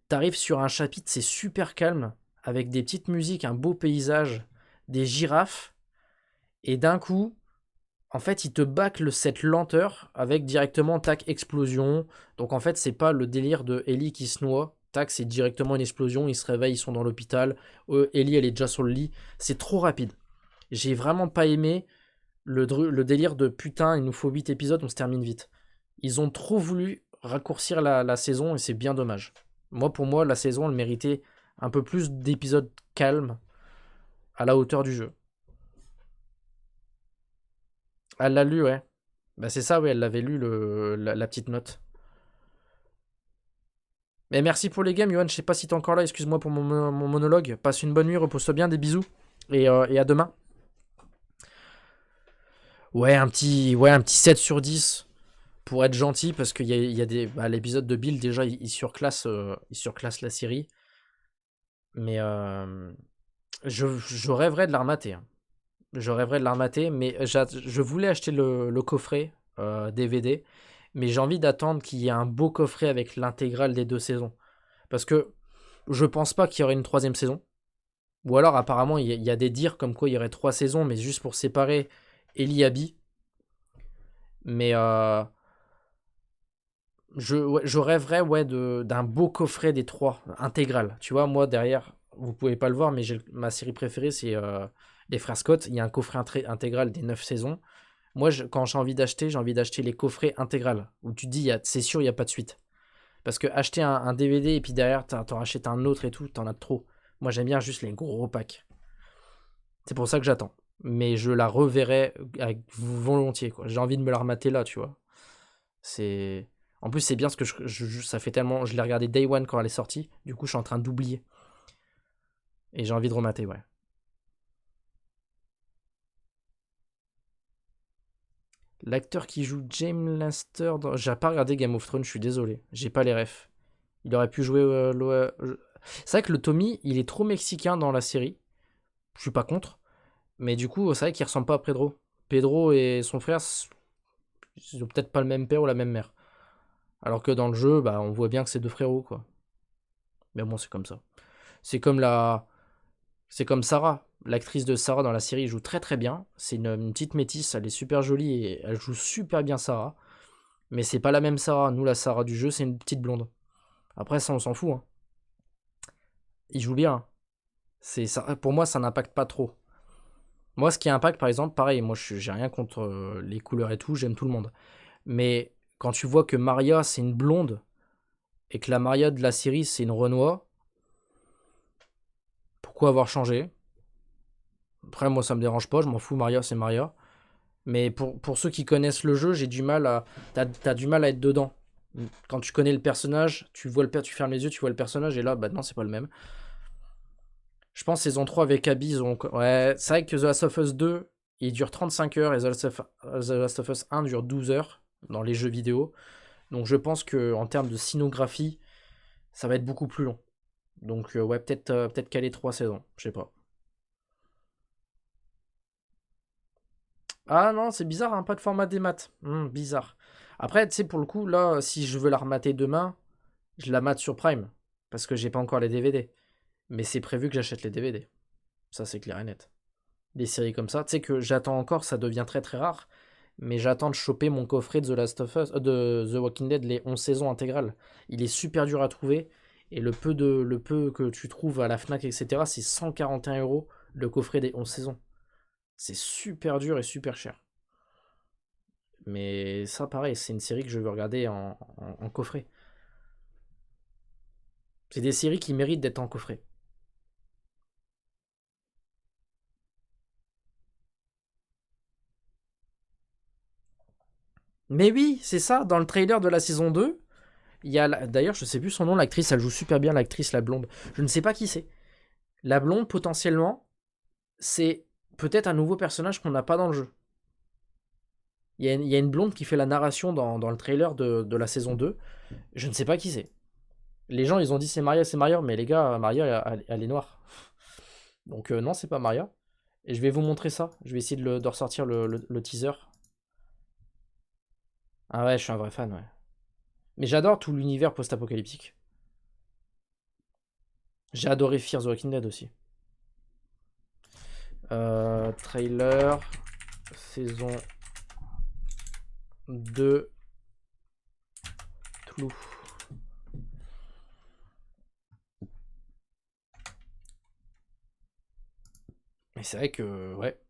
T'arrives sur un chapitre, c'est super calme, avec des petites musiques, un beau paysage, des girafes, et d'un coup, en fait, il te bâcle cette lenteur avec directement tac, explosion. Donc en fait, c'est pas le délire de Ellie qui se noie. Tac, c'est directement une explosion, ils se réveillent, ils sont dans l'hôpital. Ellie, elle est déjà sur le lit. C'est trop rapide. J'ai vraiment pas aimé le délire de putain, il nous faut 8 épisodes, on se termine vite. Ils ont trop voulu raccourcir la saison et c'est bien dommage. Pour moi, la saison, elle méritait un peu plus d'épisodes calmes à la hauteur du jeu. Elle l'a lu, ouais. Bah c'est ça, ouais, elle l'avait lu, la petite note. Mais merci pour les games, Yohan, je sais pas si t'es encore là, excuse-moi pour mon monologue. Passe une bonne nuit, repose-toi bien, des bisous. Et à demain. Ouais, un petit 7/10 pour être gentil, parce qu'il y a des... Bah, l'épisode de Bill, déjà, il surclasse la série. Mais je rêverais de la remater. Hein. Je rêverais de la remater, mais je voulais acheter le coffret DVD, mais j'ai envie d'attendre qu'il y ait un beau coffret avec l'intégrale des 2 saisons. Parce que je pense pas qu'il y aurait une 3e saison. Ou alors, apparemment, il y a des dires comme quoi il y aurait 3 saisons, mais juste pour séparer Ellie et Abby. Mais je rêverais d'un beau coffret des 3, intégral. Tu vois, moi, derrière, vous pouvez pas le voir, mais ma série préférée, c'est... les frères Scott, il y a un coffret intégral des 9 saisons. Moi, quand j'ai envie d'acheter les coffrets intégrales. Où tu te dis, c'est sûr, il n'y a pas de suite. Parce que acheter un DVD et puis derrière, t'en rachètes un autre et tout, t'en as trop. Moi, j'aime bien juste les gros packs. C'est pour ça que j'attends. Mais je la reverrai avec volontiers, quoi. J'ai envie de me la remater là, tu vois. En plus, c'est bien parce que ça fait tellement... Je l'ai regardé Day One quand elle est sortie. Du coup, je suis en train d'oublier. Et j'ai envie de remater, ouais. L'acteur qui joue Jaime Lannister dans... J'ai pas regardé Game of Thrones, je suis désolé. J'ai pas les refs. Il aurait pu jouer... C'est vrai que le Tommy, il est trop mexicain dans la série. Je suis pas contre. Mais du coup, c'est vrai qu'il ressemble pas à Pedro. Pedro et son frère, ils ont peut-être pas le même père ou la même mère. Alors que dans le jeu, bah, on voit bien que c'est 2 frérots, quoi. Mais bon, c'est comme ça. C'est comme Sarah. L'actrice de Sarah dans la série joue très très bien. C'est une petite métisse, elle est super jolie et elle joue super bien Sarah. Mais c'est pas la même Sarah. Nous, la Sarah du jeu, c'est une petite blonde. Après, ça, on s'en fout. Hein. Il joue bien. Pour moi, ça n'impacte pas trop. Moi, ce qui impacte, par exemple, pareil, moi, j'ai rien contre les couleurs et tout, j'aime tout le monde. Mais quand tu vois que Maria, c'est une blonde, et que la Maria de la série, c'est une Renoir, pourquoi avoir changé ? Après, moi, ça me dérange pas, je m'en fous, Maria, c'est Maria. Mais pour ceux qui connaissent le jeu, j'ai du mal à... T'as du mal à être dedans. Quand tu connais le personnage, tu fermes les yeux, tu vois le personnage, et là, bah non, c'est pas le même. Je pense saison 3 avec Abby, ouais, c'est vrai que The Last of Us 2, il dure 35 heures, et The Last of Us 1 dure 12 heures dans les jeux vidéo. Donc je pense qu'en termes de scénographie, ça va être beaucoup plus long. Donc ouais, peut-être caler 3 saisons, je sais pas. Ah non, c'est bizarre, hein, pas de format des maths. Bizarre. Après, tu sais, pour le coup, là, si je veux la remater demain, je la mate sur Prime. Parce que j'ai pas encore les DVD. Mais c'est prévu que j'achète les DVD. Ça, c'est clair et net. Des séries comme ça. Tu sais que j'attends encore, ça devient très très rare. Mais j'attends de choper mon coffret de The Last of Us, de The Walking Dead, les 11 saisons intégrales. Il est super dur à trouver. Et le peu que tu trouves à la Fnac, etc., c'est 141 € le coffret des 11 saisons. C'est super dur et super cher. Mais ça, pareil, c'est une série que je veux regarder en coffret. C'est des séries qui méritent d'être en coffret. Mais oui, c'est ça, dans le trailer de la saison 2, il y a... D'ailleurs, je sais plus son nom, l'actrice, elle joue super bien, l'actrice, la blonde. Je ne sais pas qui c'est. La blonde, potentiellement, c'est peut-être un nouveau personnage qu'on n'a pas dans le jeu. Il y a une blonde qui fait la narration dans le trailer de la saison 2. Je ne sais pas qui c'est. Les gens, ils ont dit c'est Maria, mais les gars, Maria, elle est noire. Donc non, c'est pas Maria. Et je vais vous montrer ça. Je vais essayer de ressortir le teaser. Ah ouais, je suis un vrai fan, ouais. Mais j'adore tout l'univers post-apocalyptique. J'ai adoré Fear the Walking Dead aussi. Trailer, saison 2, True. Mais c'est vrai que, ouais.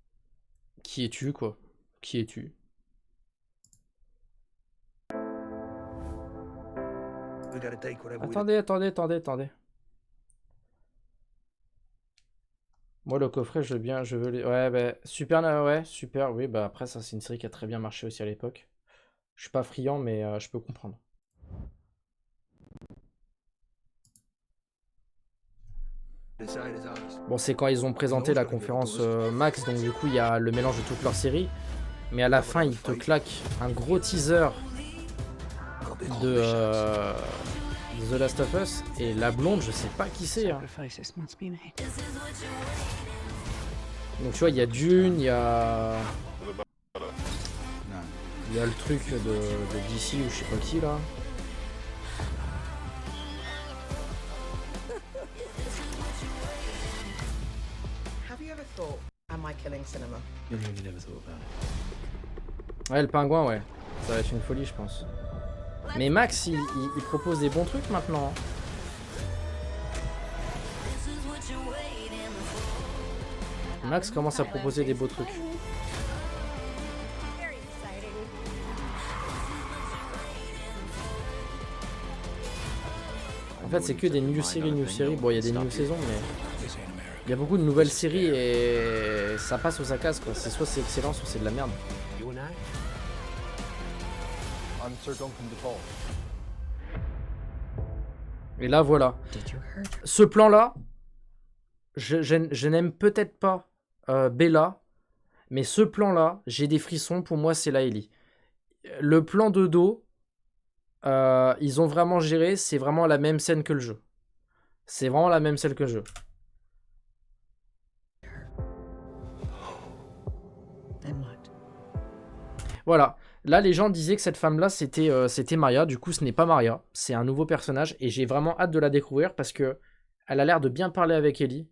Qui es-tu, quoi? Qui es-tu? Attendez. Moi, le coffret, je veux les... Ouais, bah, super, ouais, super, oui, bah après, ça, c'est une série qui a très bien marché aussi à l'époque. Je suis pas friand, mais je peux comprendre. Bon, c'est quand ils ont présenté la conférence Max, donc du coup, il y a le mélange de toutes leurs séries. Mais à la fin, ils te claquent un gros teaser de The Last of Us. Et la blonde, je sais pas qui c'est. Hein. Donc tu vois, il y a Dune, il y a... Il y a le truc de DC ou je sais pas qui là. Ouais, le pingouin, ouais. Ça va être une folie, je pense. Mais Max, il propose des bons trucs maintenant. Max commence à proposer des beaux trucs. En fait, c'est que des new séries. Bon, il y a des new saisons, mais il y a beaucoup de nouvelles séries et ça passe ou ça casse, quoi. C'est soit c'est excellent, soit c'est de la merde. Et là, voilà. Ce plan-là, je n'aime peut-être pas Bella, mais ce plan-là, j'ai des frissons. Pour moi, c'est la Ellie. Le plan de dos, ils ont vraiment géré. C'est vraiment la même scène que le jeu. C'est vraiment la même scène que le jeu. Voilà. Là, les gens disaient que cette femme-là, c'était Maria. Du coup, ce n'est pas Maria. C'est un nouveau personnage. Et j'ai vraiment hâte de la découvrir parce que elle a l'air de bien parler avec Ellie.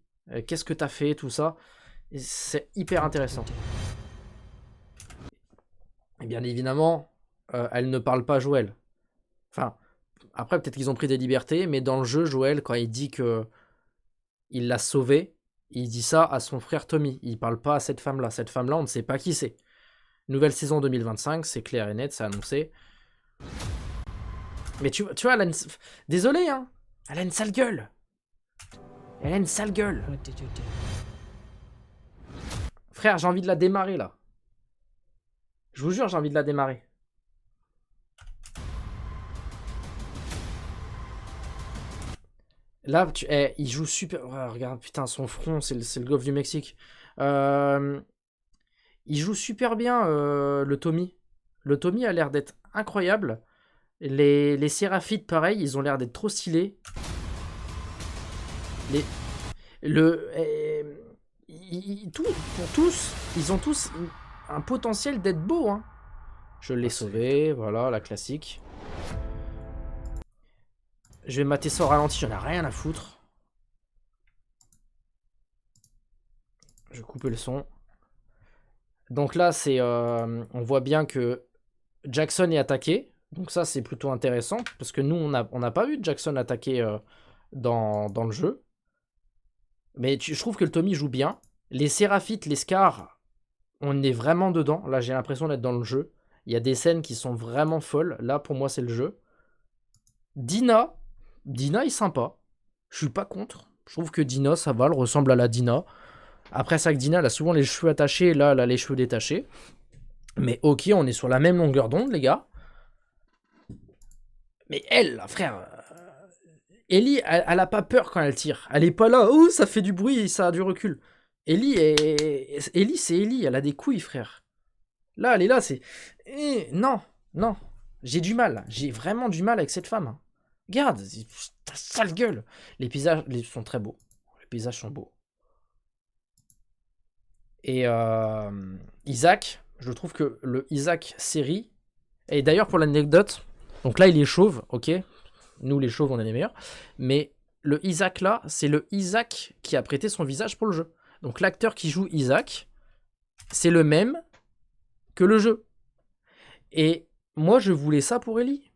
Qu'est-ce que t'as fait, tout ça. C'est hyper intéressant. Et bien évidemment, elle ne parle pas Joël. Enfin, après, peut-être qu'ils ont pris des libertés. Mais dans le jeu, Joël, quand il dit que il l'a sauvé, il dit ça à son frère Tommy. Il parle pas à cette femme-là. Cette femme-là, on ne sait pas qui c'est. Nouvelle saison 2025, c'est clair et net, c'est annoncé. Mais tu vois, elle a une... Désolé, hein. Elle a une sale gueule. Elle a une sale gueule. Frère, j'ai envie de la démarrer, là. Je vous jure, j'ai envie de la démarrer. Là, il joue super... Oh, regarde, putain, son front, c'est le golfe du Mexique. Il joue super bien, le Tommy. Le Tommy a l'air d'être incroyable. Les Séraphites, pareil, ils ont l'air d'être trop stylés. Pour tous, ils ont tous un potentiel d'être beaux. Hein. Je l'ai sauvé, voilà, la classique. Je vais mater ça au ralenti, j'en ai rien à foutre. Je vais couper le son. Donc là, on voit bien que Jackson est attaqué. Donc ça, c'est plutôt intéressant. Parce que nous, on n'a pas vu Jackson attaquer dans le jeu. Mais je trouve que le Tommy joue bien. Les Séraphites, les Scars, on est vraiment dedans. Là, j'ai l'impression d'être dans le jeu. Il y a des scènes qui sont vraiment folles. Là, pour moi, c'est le jeu. Dina est sympa. Je suis pas contre. Je trouve que Dina, ça va, elle ressemble à la Dina. Après, ça que Dina, elle a souvent les cheveux attachés. Là, elle a les cheveux détachés. Mais ok, on est sur la même longueur d'onde, les gars. Mais elle, là, frère... Ellie, elle a pas peur quand elle tire. Elle est pas là, oh, ça fait du bruit, ça a du recul. Ellie, c'est Ellie, elle a des couilles, frère. Là, elle est là, c'est... Non, non. J'ai du mal, j'ai vraiment du mal avec cette femme. Hein. Regarde, ta sale gueule. Les paysages sont très beaux. Les paysages sont beaux. Et Isaac, je trouve que le Isaac série... Et d'ailleurs, pour l'anecdote, donc là, il est chauve, ok. Nous, les chauves, on est les meilleurs. Mais le Isaac, là, c'est le Isaac qui a prêté son visage pour le jeu. Donc l'acteur qui joue Isaac, c'est le même que le jeu. Et moi, je voulais ça pour Ellie.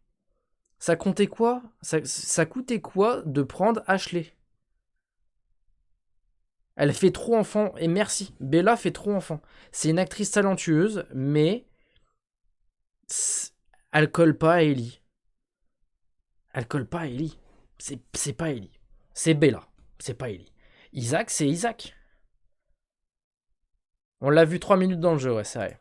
Ça comptait quoi ? Ça coûtait quoi de prendre Ashley ? Elle fait trop enfant. Et merci, Bella fait trop enfant. C'est une actrice talentueuse, mais elle colle pas à Ellie. Elle colle pas à Ellie. C'est pas Ellie. C'est Bella. C'est pas Ellie. Isaac, c'est Isaac. On l'a vu 3 minutes dans le jeu, ouais, c'est vrai.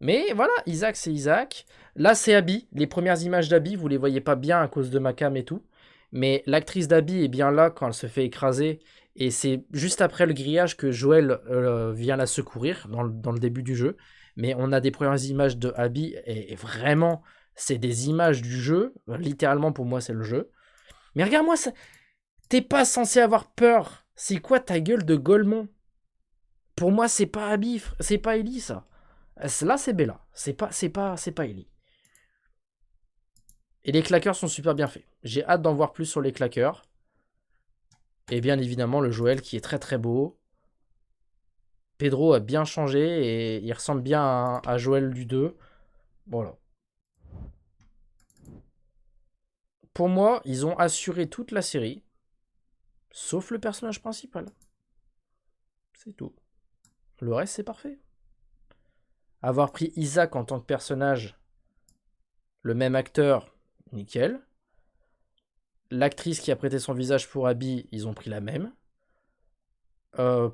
Mais voilà, Isaac, c'est Isaac. Là, c'est Abby. Les premières images d'Abby, vous les voyez pas bien à cause de ma cam et tout. Mais l'actrice d'Abby est bien là quand elle se fait écraser. Et c'est juste après le grillage que Joël vient la secourir dans le début du jeu. Mais on a des premières images de Abby et vraiment... C'est des images du jeu. Littéralement, pour moi, c'est le jeu. Mais regarde-moi ça. T'es pas censé avoir peur. C'est quoi ta gueule de Golemont ? Pour moi, c'est pas Abby. C'est pas Ellie, ça. Là, c'est Bella. C'est pas Ellie. Et les claqueurs sont super bien faits. J'ai hâte d'en voir plus sur les claqueurs. Et bien évidemment, le Joël qui est très très beau. Pedro a bien changé et il ressemble bien à Joël du 2. Voilà. Pour moi, ils ont assuré toute la série, sauf le personnage principal. C'est tout. Le reste, c'est parfait. Avoir pris Isaac en tant que personnage, le même acteur, nickel. L'actrice qui a prêté son visage pour Abby, ils ont pris la même.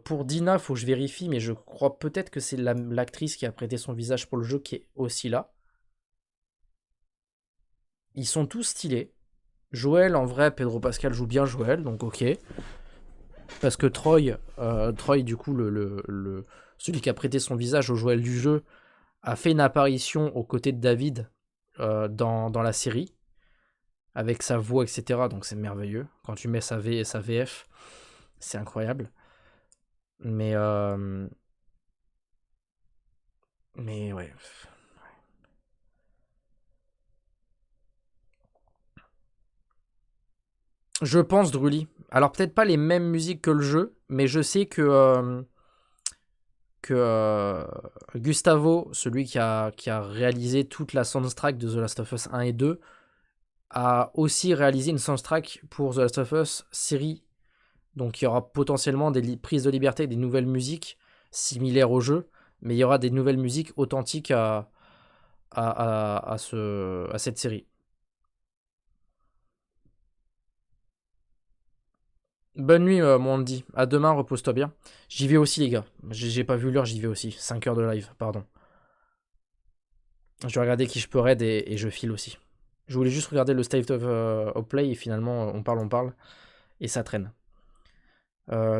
Pour Dina, faut que je vérifie, mais je crois peut-être que c'est l'actrice qui a prêté son visage pour le jeu qui est aussi là. Ils sont tous stylés. Joël, en vrai, Pedro Pascal joue bien Joël, donc ok. Parce que Troy, du coup, celui qui a prêté son visage au Joël du jeu, a fait une apparition aux côtés de David dans la série, avec sa voix, etc. Donc c'est merveilleux. Quand tu mets sa VF, c'est incroyable. Mais ouais... Je pense, Drully. Alors peut-être pas les mêmes musiques que le jeu, mais je sais que Gustavo, celui qui a réalisé toute la soundtrack de The Last of Us 1 et 2, a aussi réalisé une soundtrack pour The Last of Us série. Donc il y aura potentiellement des prises de liberté, des nouvelles musiques similaires au jeu, mais il y aura des nouvelles musiques authentiques à cette série. Bonne nuit, mon Andy. À demain, repose-toi bien. J'y vais aussi, les gars. J'ai pas vu l'heure, j'y vais aussi. 5 heures de live, pardon. Je vais regarder qui je peux raid et je file aussi. Je voulais juste regarder le state of play et finalement, on parle. Et ça traîne.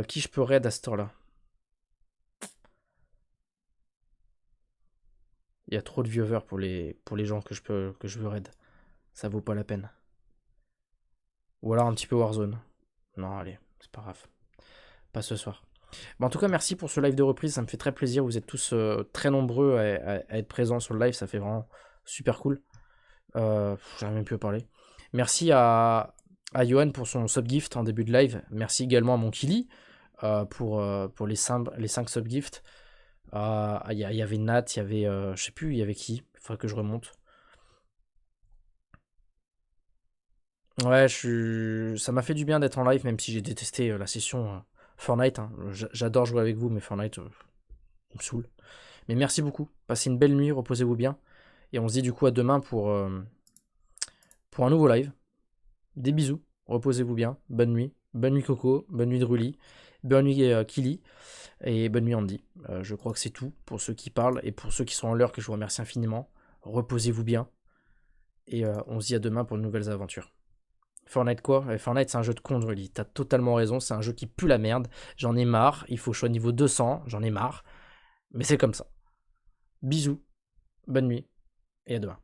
Qui je peux raid à cette heure-là ? Il y a trop de viewers pour les gens que je veux raid. Ça vaut pas la peine. Ou alors un petit peu Warzone. Non, allez, c'est pas grave. Pas ce soir. Bon, en tout cas, merci pour ce live de reprise. Ça me fait très plaisir. Vous êtes tous très nombreux à être présents sur le live. Ça fait vraiment super cool. J'arrive même plus à parler. Merci à Johan pour son subgift en début de live. Merci également à mon Kili pour les 5 subgifts. Il y avait Nat, il y avait... je sais plus, il y avait qui. Il faudrait que je remonte. Ouais, ça m'a fait du bien d'être en live, même si j'ai détesté la session Fortnite. Hein. J'adore jouer avec vous, mais Fortnite, on me saoule. Mais merci beaucoup. Passez une belle nuit, reposez-vous bien. Et on se dit du coup à demain pour un nouveau live. Des bisous, reposez-vous bien. Bonne nuit. Bonne nuit Coco, bonne nuit Druli, bonne nuit Kili et bonne nuit Andy. Je crois que c'est tout pour ceux qui parlent et pour ceux qui sont en l'heure que je vous remercie infiniment. Reposez-vous bien. Et on se dit à demain pour de nouvelles aventures. Fortnite quoi? Fortnite c'est un jeu de con Druli. T'as totalement raison, c'est un jeu qui pue la merde. J'en ai marre, il faut que je sois niveau 200, j'en ai marre. Mais c'est comme ça. Bisous, bonne nuit et à demain.